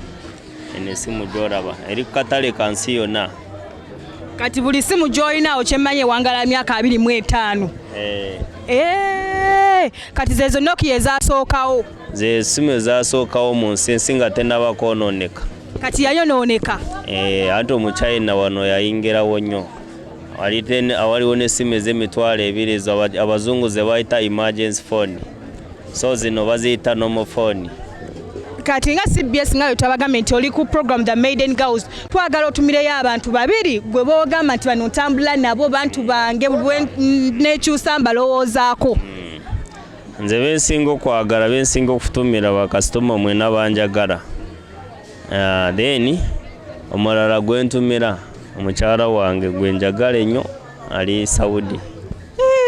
Eno essimu gy'olaba eri ku katale ka nsi yonna. Kati buli simu gy'olinawo kyemmanyi ewangaala myaka 25. Kati zezo Nokia ezasookawo? Ze simu ezasookawo mu nsi nga tennaba kwonooneka. Kati yayonooneka? Ate omu China wano yayingirawo nnyo. Awaliwo n'essimu ez'emitwalo 2 abazungu ze bayita emergency phone. So zino baziyita normal phone. Kati nga CBS nga twabagambye nti oli ku program the Maiden Galz twagala otumireyo abantu 2 gwe boogamba nti bano ntambula nabo bantu bange nekyusa mbalowoozaako. Nze bensinga okwagala bensinga okutumira bakasitoma mwena banjagala. Then omulala gwentumira omukyala wange gwenjagala ennyo ali Saudi.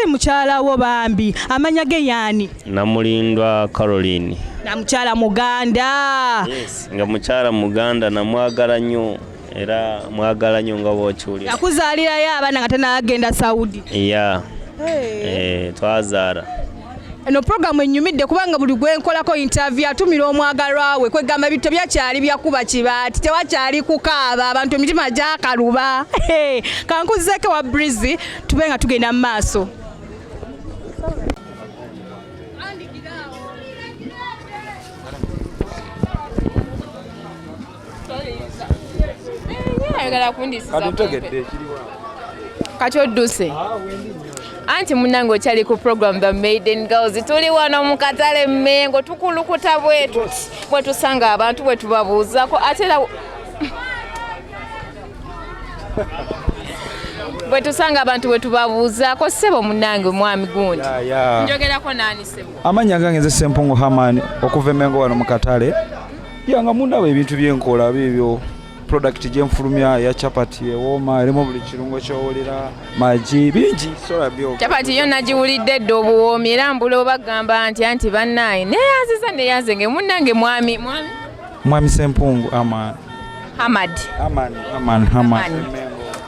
Mukyala wo bambi amanya ge yaani? Namulindwa Caroline. Na mukyala Muganda? Yes, nga mukyala Muganda namwagala nnyo era mwagala nnyo nga bw'okiwulira. Yakuzaalirayo abaana nga tannagenda Saudi? Twazaala. Eno program enyumidde kubanga buli gwenkolako interview atumira omwagalwa we kwegamba ebintu byakyali byakuba kibaati tewakyali kukaaba abantu emitima gyakaluba. Kankuzeeko wa Brizzie tube nga tugenda mu maaso. Kati odduse anti munnange okyali ku program the Maiden Galz tuli wano mu katale Mmengo tukulukuta bwe tusanga abantu bwe tubabuuzako ate era bwe tusanga abantu bwe tubabuuzako ssebo munnange mwami gundi njogerako naani ssebo? Amanya gange nze Sempungu Hamani okuva e Mmengo wano mu katale nga mundawo ebintu byenkola bibyo product gyenfulumya ya chapati ewooma erimu buli kirungo kyowulira magi bingi sola byo. Chapati yo nagiwulidde dde obuwoomi era mbula obagamba anti bannaye neyanziza nge munnange mwami Sempungu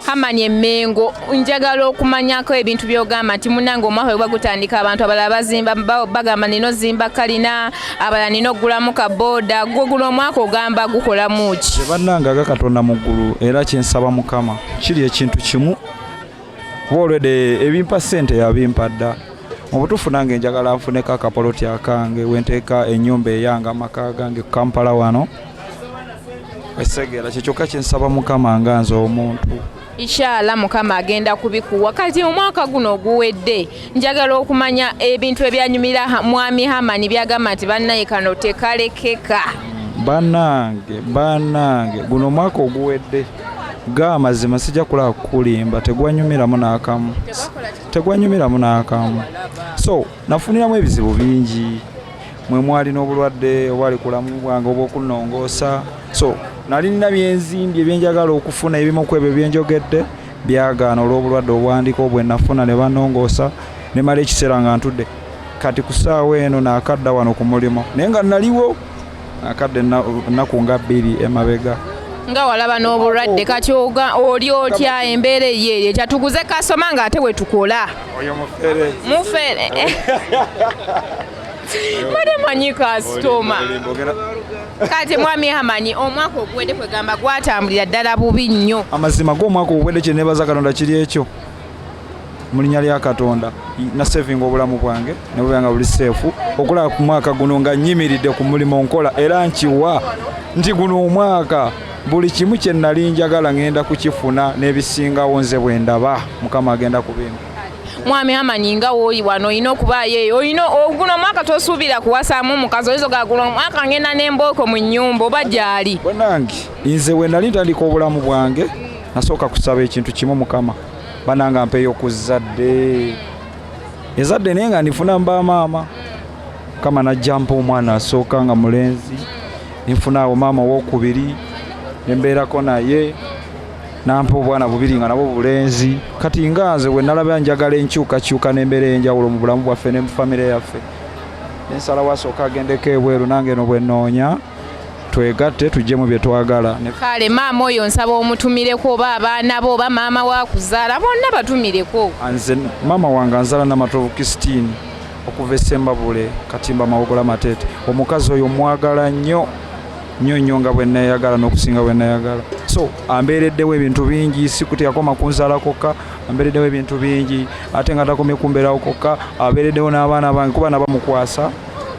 Hamani Emmengo njagala okumanyako ebintu byogamba nti munnange omwaka we bagutandika abantu abalala bazimba bagamba nino zimba kalina abalala nino ogulamu kabooda gwe guno omwaka ogamba gukolamu ki? Bannange aga Katonda mu ggulu era kyensaba Mukama kiri ekintu kimu olwedde ebimpa ssente yabimpa dda mu butuufu nange njagala nfuneko akapoloti akange wenteeka ennyumba eyange amaka gange ku Kampala wano esegera kyekyoka kyensaba Mukama nga nze omuntu. Inshallah Mukama agenda kubikuwa. Kati omwaka guno oguwedde njagala okumanya ebintu ebyanyumira mwami Hamani byagamba nti bannaye kano tekalekeka. Bannange guno omwaka oguwedde amazima sijja kulaba kukulimba tegwanyumiramu n'akamu. So nafuniramu ebizibu bingi mwe mwali n'obulwadde obwali kulamu bwange obw'okunongoosa. So nali nina byenzimbye byenjagala okufuna ebimu ku ebyo byenjogedde byagaana olw'obulwadde obwandiko bwe nafuna ne banongoosa ne mala ekiseera nga ntudde kati ku ssaawa eno naakadda wano ku mulimu naye nga naliwo akadde ennaku nga 2 emabega nga walaba n'obulwadde kati oli otya embeera eyeeri ekyatuguze kasoma ng'ate we tukola oyo mufere manyi kasitoma kati mwami amanyi omwaka oguwedde kwegamba gwatambulira ddala bubi nnyo amazima g'omwaka oguwedde kye neebaza katonda kiri ekyo mu linnya lya katonda na saving obulamu bwange ne bubanga buli seefu okulaba ku mwaka guno nga nnyimiridde ku mulimu nkola era nkiwa nti guno omwaka buli kimu kye nali njagala ngenda kukifuna n'ebisingawo nze bwe ndaba mukama agenda kubimba mwami amanyi nga wooli wano olina okubaayo eyo guno omwaka tosuubira kuwasaamu omukazi oyizo ga guno omwaka ngenda n'embooko mu nnyumba oba gyali bannange nze bwe nali ntandika obulamu bwange nasooka kusaba ekintu kimu mukama bananga mpeeyo ku zadde ezadde naye nga nifuna mba maama mukama najjampa omwana asooka nga mulenzi nfuna awo maama owokubiri nembeerako naye nampa obwana bubiri nga nabo bulenzi kati nga nze bwe nalaba njagala enkyukakyuka n'embeera enjawulo mu bulamu bwaffe ne mu famire yaffe nensalawo asooka agendeko ebweru nange eno bwe nnoonya twegatte tujjemu bye twagala kale maama oyo nsaba omutumireko oba abaana bo oba maama wakuzaala bonna batumireko nze maama wange anzaala namatovu Christine okuva esembabule katimba mawogola mateete omukazi oyo mwagala nnyo nnyo nga bwe nneeyagala n'okusinga bwe nneeyagala so ambeereddewo ebintu bingi sikutyakoma kunzaala kokka ambeereddewo ebintu bingi ate nga takomye kumbeerawo kokka abeereddewo n'abaana bange kuba nabamukwasa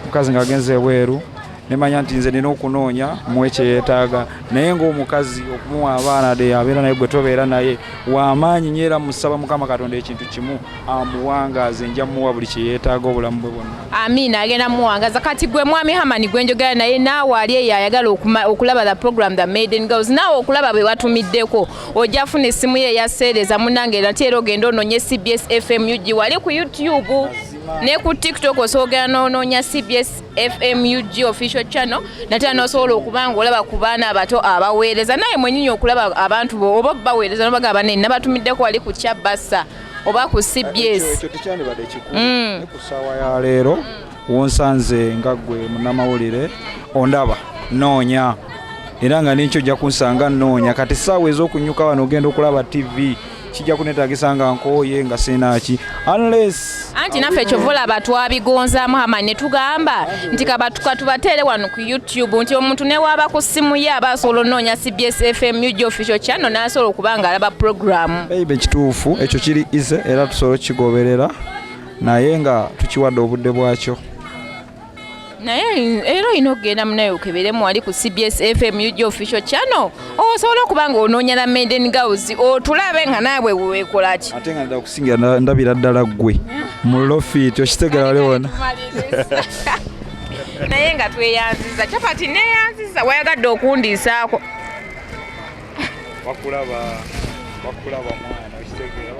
mukazi ng'agenze ebweru nemanya nti nze nina okunoonya muwe kye yeetaaga naye ng'omukazi okumuwa abaana de abeera naye gwe tobeera naye w'amaanyi nnyo era musaba mukama katonda ekintu kimu amuwangaaze nja muwa buli kye yeetaaga obulamu bwe bwonna amiina agenda muwangaza kati gwe mwami hamani gwe njogera naye naawe ali eyo ayagala okulaba the program the Maiden Galz naawe okulaba bwe watumiddeko ojja funa essimu ye eyaseereza munnange nate era ogenda onoonye CBS FM UG wali ku YouTube ne ku TikTok osoogera n'onoonya CBS FM UG official channel nate n'osobola okuba nga olaba ku baana abato abaweereza naye mwenyinyi okulaba abantu bo oba baweereza n'obagamba nene nabatumiddeko wali ku Kyabassa oba ku CBS ekyo tekyandibadde kikulu ne ku ssaawa ya leero wonsanze nga ggwe munnamawulire ondaba noonya era nga n'ekyo ojja kunsanga nnoonya kati ssaawa ez'okunyuka wano ogenda okulaba TV kijja kunetaagisa nga nkooye nga sinaaki unless anti naffe ekyovolaba twabigonzaamu hamani ne tugamba nti katubateere wano ku YouTube nti omuntu ne waaba ku ssimu ye aba asobola onoonya CBS FM UG official channel n'asobola okuba nga alaba programu beibe kituufu ekyo kiri ize era tusobola okigoberera naye nga tukiwadde obudde bwakyo naye era olina okugenda munaye okeberemu wali ku CBS FM UG official channel osobola okuba nga onoonya la Maiden Galz otulabe nga naabwe weweekola ki ate nga ndala kusingira ndabira ddala ggwe mu lofiti okitegera wali wona naye nga tweyanziza kyapati neyanziza wayagadde okundiisaako wakulaba mwana okitegera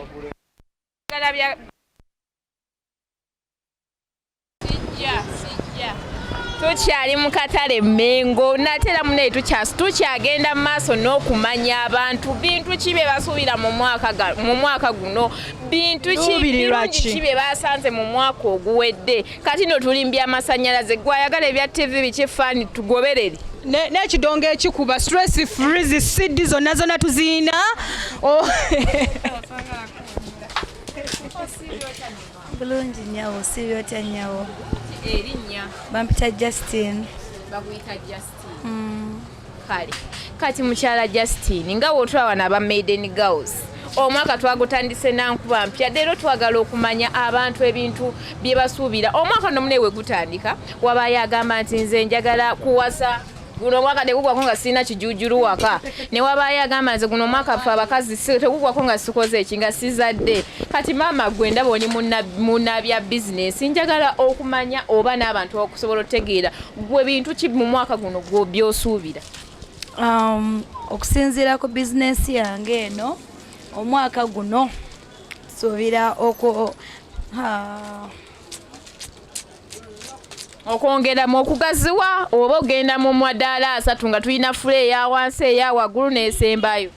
tukyali mu katale Mengo natera munaye tukyagenda mu maaso n'okumanya abantu bintu ki bye basuubira mu mwaka guno bintu ki bye basanze mu mwaka oguwedde kati no tulimbya amasannyalaze gwayagala ebya TV bikifaani tugoberere n'ekidongo ekikuba stress free CD zonna tuziina bulungi nyawo sibyotya nyawo erinnya bampita Justin bakuyita Justin kati mukyala Justin nga wotulaba n'aba Maiden Galz omwaka twagutandise nankuba mpya leero twagala okumanya abantu ebintu bye basuubira omwaka nomunaye we gutandika wabayo agamba nti nze njagala kuwasa guno mwaka tegugwako nga sirina kijuujulu waka ne wabayo agamba nze guno mwaka ffe abakazi tegugwako nga sikoze eki nga sizadde kati maama gwe ndaba oli munabya bizinesi njagala okumanya oba n'abantu okusobola otegeera gwe bintu ki mu mwaka guno by'osuubira okusinziira ku bizinesi yange eno omwaka guno suubira okwongeramu okugaziwa oba ogenda mu madaala 3 nga tulina fule eya wansi eya waggulu n'esembayo?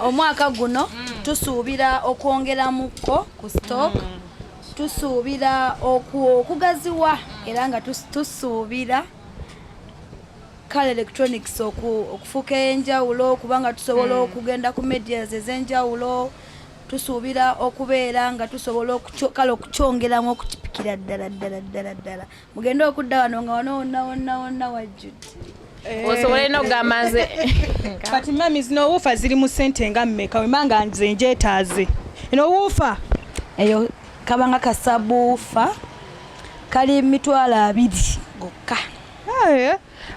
Omwaka guno tusuubira okwongeramuko ku stock, tusuubira okugaziwa era nga tusuubira kale electronics okufuuka enjawulo kubanga tusobola okugenda ku medias ez'enjawulo, tusuubira okubeera nga tusobola okukyongeramu okukipikira ddala mugende okudda wano nga wonna wajjudde osobola n'okugamba nze kati mami zino wuufa ziri mu ssente nga mmeka wemanga nze njeetaaze eno wuufa eyo kabanga kasabuufa kali 200 gokka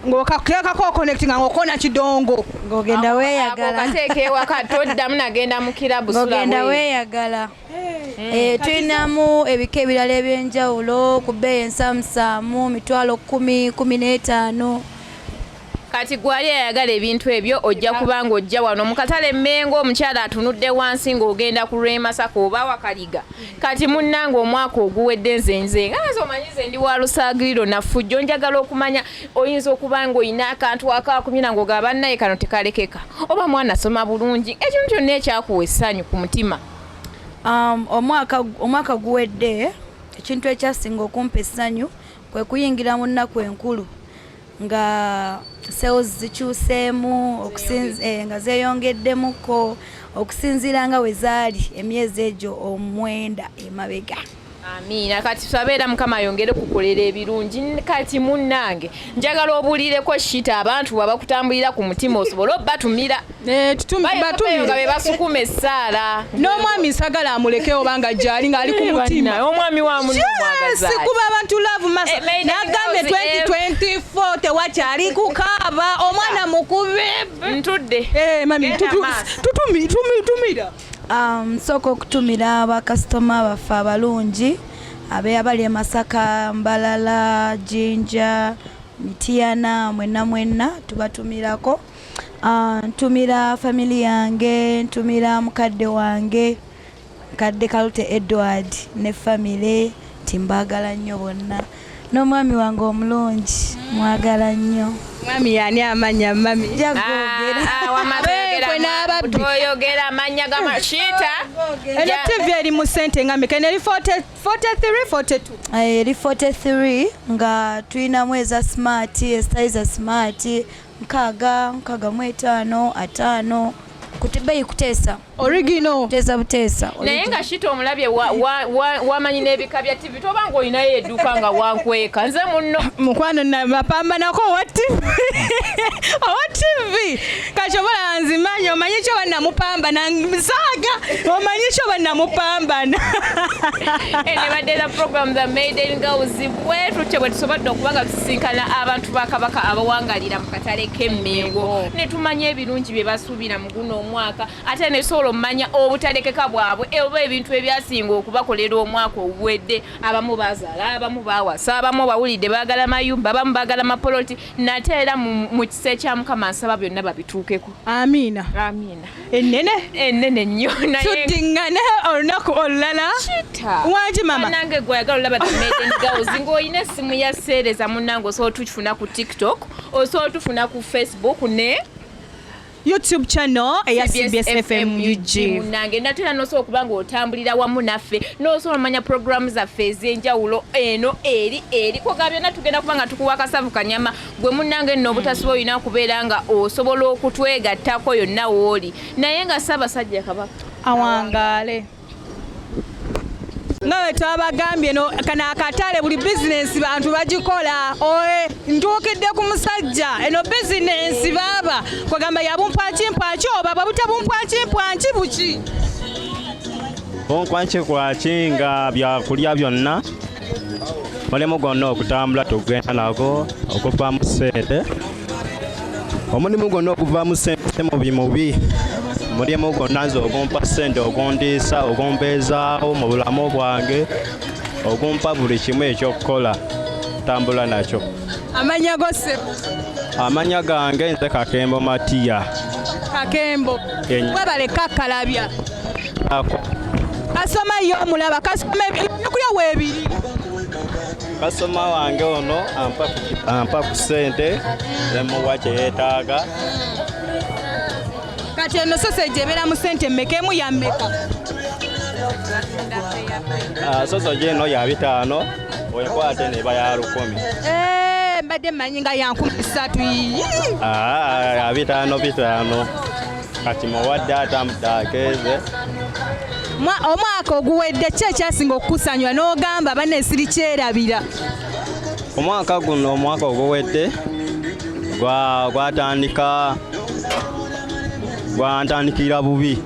ng'okaklekako connecting ng'okona kidongo ng'ogenda weeyagala okateeka ewaka toddamu nagenda mu kirabu ng'ogenda weeyagala tulinamu ebika ebirala eby'enjawulo ku bbeeyi ensamusaamu 10,000, 15. kati gwali ayagala ebintu ebyo ojja kubanga ojja wano mu katale Mmengo omukyala atunudde wansi ng'ogenda ku Lwemasaka oba Wakaliga. Kati munnange omwaka oguwedde nze nga nze omanyize ndi wa Lusaagiriro nafujjo njagala okumanya oyinza okuba ng'olina akantu akakumina ng'ogaba naye kano tekalekeka oba mwana asoma bulungi ekintu kyonna ekyakuwa essanyu ku mutima. Omwaka guwedde ekintu ekyasinga okumpa essanyu kwe kuyingira mu nnaku enkulu nga sales zikyuseemu nga zeeyongeddemuko okusinziira nga we zaali emyezi egyo 9 emabega. Amiina kati tusabeera Mukama ayongere kukolera ebirungi. Kati munnange njagala obuulireko Shitah abantu babakutambulira ku mutima osobola obatumira nga be basukuma essaala n'omwami nsagala amuleke obanga gyali ng'ali ku mutima omwami wa muno omwagazaali sikuba abantu love masa nagambye 2024 tewakyali kukaaba omwana mukube ntudde mami tutumira nsooka okutumira bakasitoma baffe abalungi abali e Masaka, Mbalala, Jinja, Mityana, mwenna tubatumirako. Ntumira family yange, ntumira mukadde wange Kadde Kalute Edward ne family timbagala nnyo bonna n'omwami wange omulungi mwagala nnyo. Mwami yani amanya mami oyogera amanya ga Shitah eno TV eri mu ssente nga meka eri 43 42 eri 43 nga tulinamu eza smart eza smart 65 5 kutibeyi kuteesa original kuteesa buteesa naye nga Shitah omulabye wamanyi n'ebika bya TV toba ng'olinayo edduuka nga wankweka nze munno mukwano napambanako owa TV kachobola nzimanyi omanyi kyo bannamupambana nsaaga omanyi kyo bannamupambana nebadde za program za Maiden Galz bwetutyo bwe tusobodde okubanga tusisinkana abantu ba Kabaka abawangalira mu katale k'Emmengo ne tumanya ebirungi bye basuubira mu guno omwaka ate ne soolo mmanya obutalekeka bwabwe oba ebintu ebyasinga okubakolera omwaka oguwedde. Abamu bazaala, abamu baawasa, abamu bawulidde baagala mayumba, abamu baagala mapoloti nate era mu kise kya Mukama nsaba byonna babituukeko. Amiina. Ennene nnyo tuddiŋŋane olunaku olulala wangi mama nange gweyagala olaba Maiden Galz ng'olina essimu ya seereza munnange osobola tufuna ku TikTok osobola tufuna ku Facebook ne YouTube channel eya CBS FM UG munange natera nosobola okuba ng'otambulira wamu naffe n'osobola omanya programu zaffe ez'enjawulo eno eri koga byonna tugenda kuba nga tukuwa akasavu kanyama gwe munnange nno obutasobola olina kubeera nga osobola okutwegattako yonna wooli naye nga Ssaabasajja Kabaka awangaale nga bwe twabagambye no kana akatale buli bizinensi bantu bagikola ntuukidde ku musajja eno bizinensi baaba kwagamba yabumpwakimpwaki oba babutebumpwakimpwanki buki bunkwankikwaki nga byakulya byonna mulimu gwonna okutambula tugenda nago okuvaamu ssente omulimu gwonna okuvaamu ssente mubi mulimu gwonna nze ogumpa ssente ogundiisa ogumbeezaawo mu bulamu bwange ogumpa buli kimu ekyokukola tambula nakyo. Amanya gose amanya gange nze Kakembo Matiya. Kakembo webale kakalabya kasoma yo omulaba kasoma ebyokulya weebiri kasoma wange ono ampa ku ssente nemuwa kye yeetaaga. Kati eno sausage ebeera mu ssente mmeka emu ya mmeka? Sausage eno ya 5 wekwate neba ya 10. Mbadde mmanyi nga ya 13. Ya 5 kati muwadde atamutakeeze. Omwaka oguwedde ki ekyasinga okukusanywa n'ogamba banne siri kyerabira? Omwaka guno omwaka oguwedde gwantandikira bubi,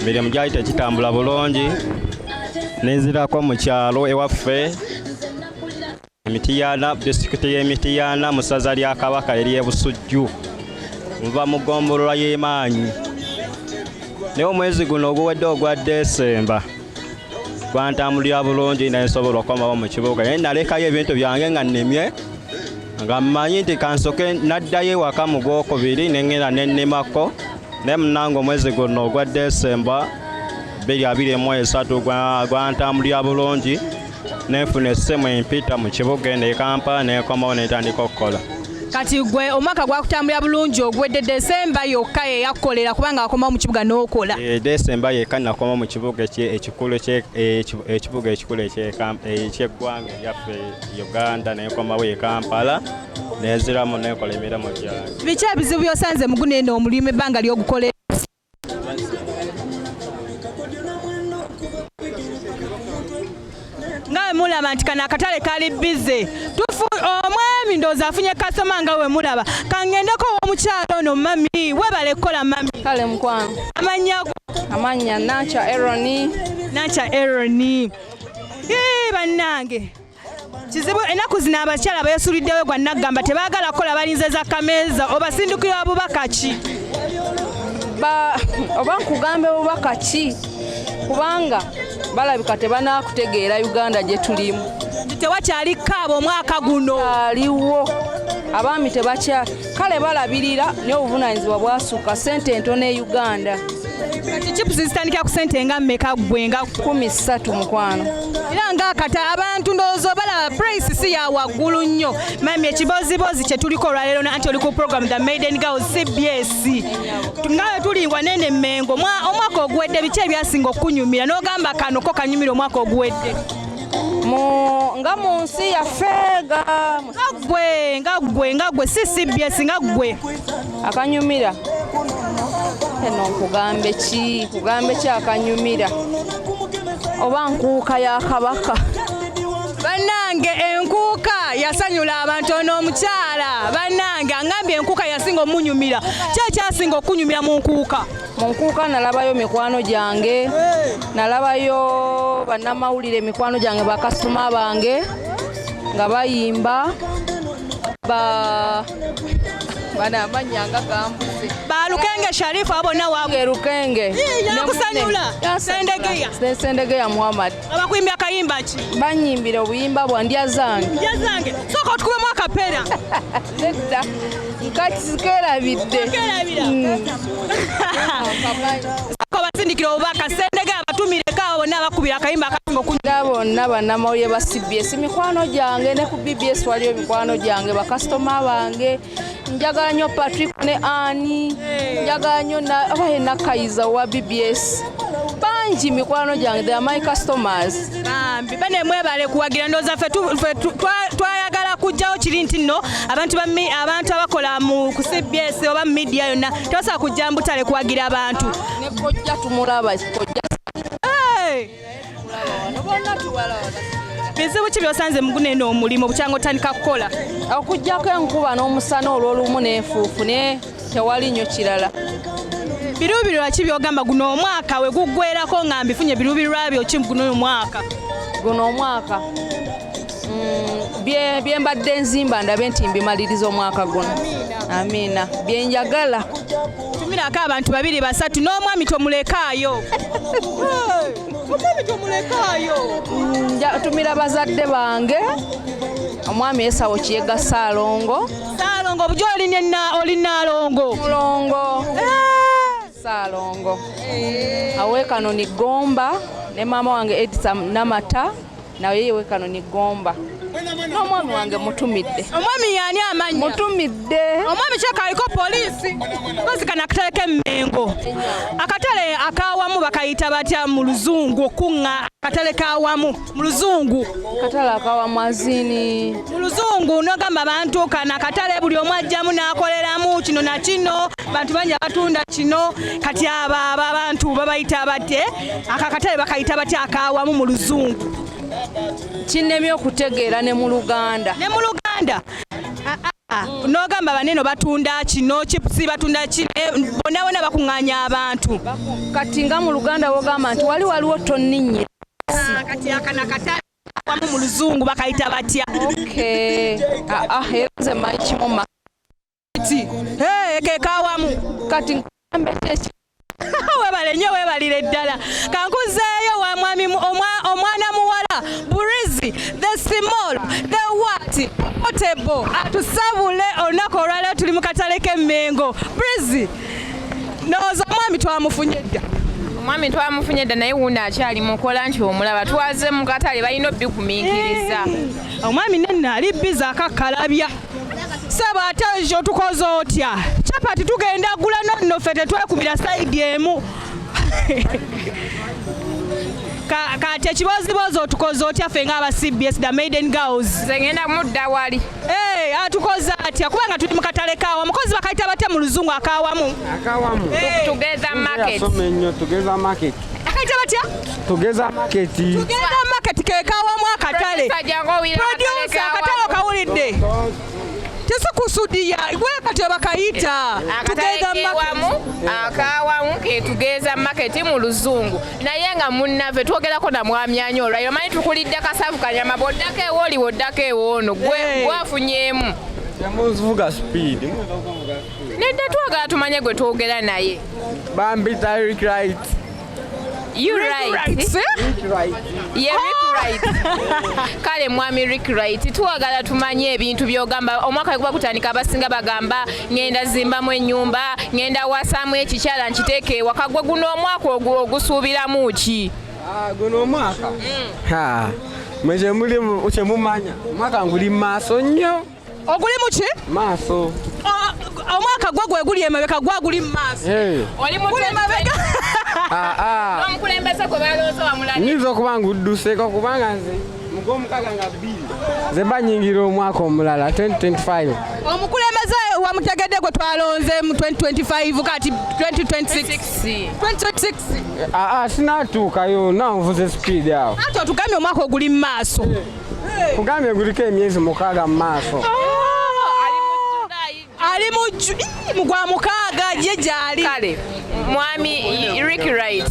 emirimu gyali tekitambula bulungi, nenzirako mu kyalo ewaffe Emitiyana, disitulikiti y'Emitiyana mu ssaza lya Kabaka ery'e Busujju, nva mu ggombolola y'Emaanyi. Naye omwezi guno oguwedde ogwa Desemba gwantambulira bulungi nensobola okomawo mu kibuga, naye nalekayo ebintu byange nga nnemye nga mmanyi nti kansoke naddayo ewaka mu Gwokubiri nengenda nennemako. Naye munnange omwezi guno ogwa Desemba 2023 gwantambulira bulungi, nenfuna essemu empita mu kibuga eno e Kampala nekomawo netandika okukola. Kati gwe omwaka gwakutambulira bulungi ogwedde Desemba yokka yeyakolera kubanga akomawo mu kibuga n'okola? Desemba yekka nakomawo mu kibuga ekikulu eky'eggwanga eryaffe Uganda, nekomawo e Kampala neziramu nekola emirimu gyange. Biki ebizibu byosanze mu guno eno omulimu ebbanga ly'ogukolera? Nga we mulaba nti kano akatale kali bize, omwami ndowooza afunye kasitoma nga we mulaba. Kangendeko omukyalo ono mami, webale kukola mami. Kale mukwano. Amannya go? Amannya Nacha Eroni. Nacha Eroni. Bannange kizibu ennaku zino abakyala beesuliddewo gwa naggamba tebaagala kukola balinze za kameeza, obasindukira bubaka ki? Oba nkugambe bubaka ki? Kubanga balabika tebanaakutegeera Uganda gye tulimu. Tewakyali kaabo omwaka guno. Aliwo abaami tebakyali, kale balabirira ne obuvunaanyizibwa bwasuuka ssente entono e Uganda. Kati chipusi zitandikira ku ssente nga mmeka ggwe? Nga 13 mukwano. Era ng'akata abantu ndowooza balaba price si ya waggulu nnyo. Mami ekibooziboozi kye tuliko olwaleero nanti oli ku program the Maiden Galz CBS. Nga bwe tulingwa nene Mmengo omwaka oguwedde biki ebyasinga okunyumira n'ogamba kano ko kanyumira omwaka oguwedde? Nga mu nsi yaffe nga gwe si CBS nga gwe akanyumira eno nkugambe ki akanyumira oba nkuuka ya Kabaka. Bannange enkuuka yasanyula abantu n'omukyala. Bannange angambye enkuuka yasinga omunyumira. Ki ekyasinga okunyumira mu nkuuka? Mu nkuuka nalabayo mikwano gyange, nalabayo bannamawulire mikwano gyange bakasitoma bange nga bayimba bana amanyanga gambuze Balukenge Sharifu abona waabwe Rukenge nakusanyula Sendegeya Muhammad abakuimbya kayimba ki? Banyimbira obuyimba bwa ndya zange soka otukubemu akapera nedda nkakikerabidde basindikira obubaka Sendegeya batumireko abo bonna abakubira akayimba akasinga okunyumira bonna bannamawulire ba CBS mikwano gyange ne ku BBS waliyo mikwano gyange bakasitoma bange. Njagala nnyo Patrick ne Ani, njagala nnyo na Kaiza wa BBS. Bangi mikwano gyange, they are my customers. Bane mwebale kuwagira ndowooza ffe twayagala kujjawo kiri nti nno abantu abakola ku CBS oba mu media yonna tebasobola kujja mbutale kuwagira abantu. Ne kojja tumulaba kojja. Bizibu ki by'osanze mu guno eno omulimu bukyanga otandika kukola? Okuggyako enkuba n'omusana olw'olumu n'enfuufu naye tewali nnyo kirala. Biruubirirwa ki by'ogamba guno omwaka we guggwerako nga mbifunye biruubirirwa byo ki guno omwaka? Guno omwaka bye mbadde nzimba ndabe nti mbimaliriza omwaka guno. Amiina. Bye njagala. Tumirako abantu 2 3 n'omwami tomulekaayo. Omwami tomulekaayo. Tumira bazadde bange. Omwami Esawo Kiyega Saalongo. Saalongo bujo olina Alongo. Mulongo. Saalongo. Awekano ni Gomba ne mama wange Edisa Namata naye yewekano ni Gomba. n'omwami wange mutumidde. Omwami yani amanya? Mutumidde. Omwami kyakaliko poliisi. Kozi kana akatale k'emmengo. Akatale akawamu bakayita batya mu luzungu okunga akatale kawamu mu luzungu. Akatale akawamu azini. Mu luzungu n'ogamba abantu kana akatale buli omu ajjamu n'akoleramu kino na kino. Bantu bangi abatunda kino kati abantu babayita batye akakatale bakayita batya akawamu mu luzungu. Kinnemye okutegeera ne mu Luganda. Ne mu Luganda. N'ogamba baneno batunda kino chipusi batunda kino bonna bakuŋŋaanya abantu. Kati nga mu Luganda wogamba nti waliwo tonninye. Kati akana katale wamu mu luzungu bakayita batya. Okay. Nze manyi kimu makati. Ke kawamu. Kati nkambe kyeki. Webale nnyo webalire ddala. Kankuzeeyo wa mwami omwana muwala Brizzie the small the what potable atusabule olunaku olwaleero tuli mu katale k'emmengo. Brizzie ndowooza omwami twamufunye dda. Omwami twamufunye dda naye wuuno akyali mukola nti omulaba twaze mu katale balina obbikumiikiriza. Omwami nenna ali bbizi akakkalabya. Saba ate ekyo tukoze otya? Chapati tugenda gula nonno ffe tetwekubira sayidi emu. Kati ekibooziboozi otukoze otya ffe ng'aba CBS da Maiden Galz? Nze ngenda mudda wali. Atukoze atya kubanga tuli mu katale kawa mukozi bakayita batya mu luzungu akawamu? Akawamu. Together market. Asome nnyo together market. Akayita batya? Together market. Together market ke kawamu akatale. Producer akatale okawulidde. Tesikusudia kati bakayita akawamu ke tugeza market mu luzungu naye nga munnave twogerako na mwamyanyi olwayo manyi tukulidde kasavu kanyama boddako ewo oli woddako ewoono gwafunyemu yamuvuga speed nedda twagala tumanye gwe twogera naye bambita Rick right. You right. Yeah, Rick right. Kale mwami Rick right. Tuwagala tumanye ebintu byogamba omwaka guba kutandika abasinga bagamba ngenda zimbamu ennyumba ngenda wasamu ekikyala nkiteeke wakagwa guno omwaka ogusuubiramu ki? Guno omwaka mweze mulimu kyemumanya omwaka nguli maaso nnyo. Oguli muki? Maaso. Omwaka gwe guli emabega guli mu maaso. Oli mabega. Omukulembeze gwe balooza wamulani. Nyiza okuba ngudduseeko kubanga nze mug'omukaga nga bbiri nze banyingira omwaka omulala 2025. Omukulembeze wamutegedde gwe twalonze mu 2025 kati 2026. 2026. Sinatuukayo nanvuze speed awo. Ate otugambye omwaka oguli mu maaso. Kugambye guliko emyezi 6 mu maaso. Ali mu gwa 6 ye gyali. Kale mwami Rick right.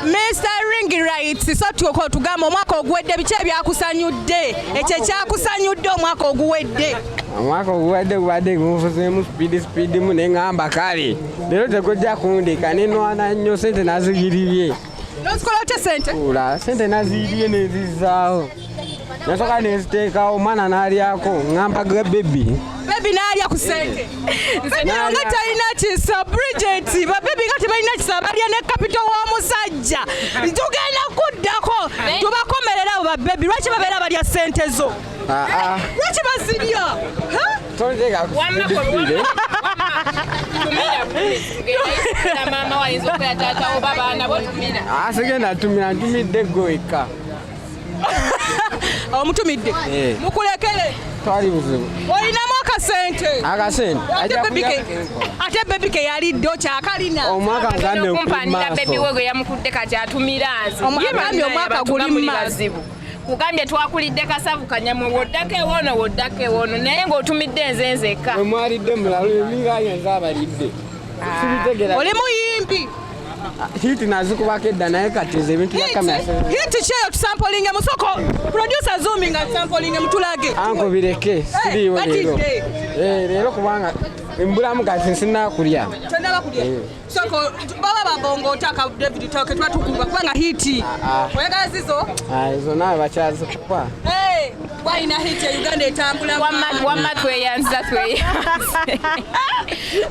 Mr. Ring right so tuko tugamba omwaka oguwedde biki ebyakusanyudde ekyo ekyakusanyudde omwaka oguwedde. Omwaka oguwedde gubadde gumufuzeemu speed mu neŋŋamba kale leero tegojja kundeka nenwana nnyo sente nazigiribye. N'ozikola otya sente? Sente nazigiribye nezizaawo nasooka neziteekawo omwana n'alyako ŋŋamba bebi n'alya ku sente. Nga talina kisa Bridget babebi nga tebalina kisa balya ne kapito w'omusajja tugenda kuddako tubakomerera abo babebi lwaki babeera balya sente zo? Lwaki bazirya? Sigenda tumira ntumidde ggweka. Omutumidde mukulekere twali buzibu olinamu akasente ate bebi ke yalidde okyakalina omwaka ngambe kumpanira bebi we gwe yamukudde kati atumira nze omwaka guli mu maaso kugambye twakulidde kasavu kanyamu woddako ewoono woddako ewoono naye ng'otumidde nze nzekka mwalidde mulalo emingayenze abalidde oli muyimbi hiti nazikubako edda naye kati nze ebintu bya kamera hiti kyeyo tusampolinge musoko producer zooming asampolinge mutulage anko bireke siriiwo leero kubanga embulamu kati nsinakulya soko baba babongo otaka David toke twatukuba kubanga hiti oyagala zizo izo nawe bakyazikupa walina hiti ya Uganda etambula wamma tweyanza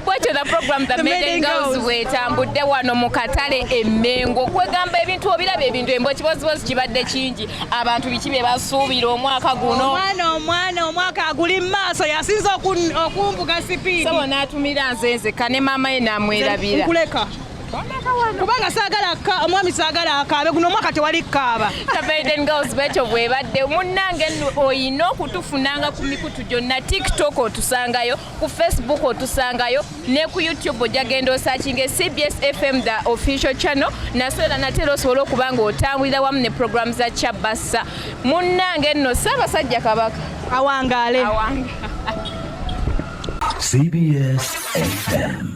bwekyo na program za Maiden Galz wetambudde wano mu katale Emmengo kwegamba ebintu obiraba ebintu embo kibozibozi kibadde kingi abantu biki bye basuubira omwaka guno omwana omwaka guli maaso yasinza okumbuga sipiidi sabo n'atumira nzenze kane maama ye namwerabira nkuleka kubanga saagala omwami saagala akaabe guno omwaka tewali kaaba Maiden Galz bwekyo bwebadde munnange oyina okutufunanga ku mikutu gyonna TikTok otusangayo ku Facebook otusangayo ne ku YouTube ojagenda osakinge CBS FM the official channel nasoera natera osobola okuba nga otambulira wamu ne program za Chabasa munnange nno Ssaabasajja Kabaka awangaale CBS FM.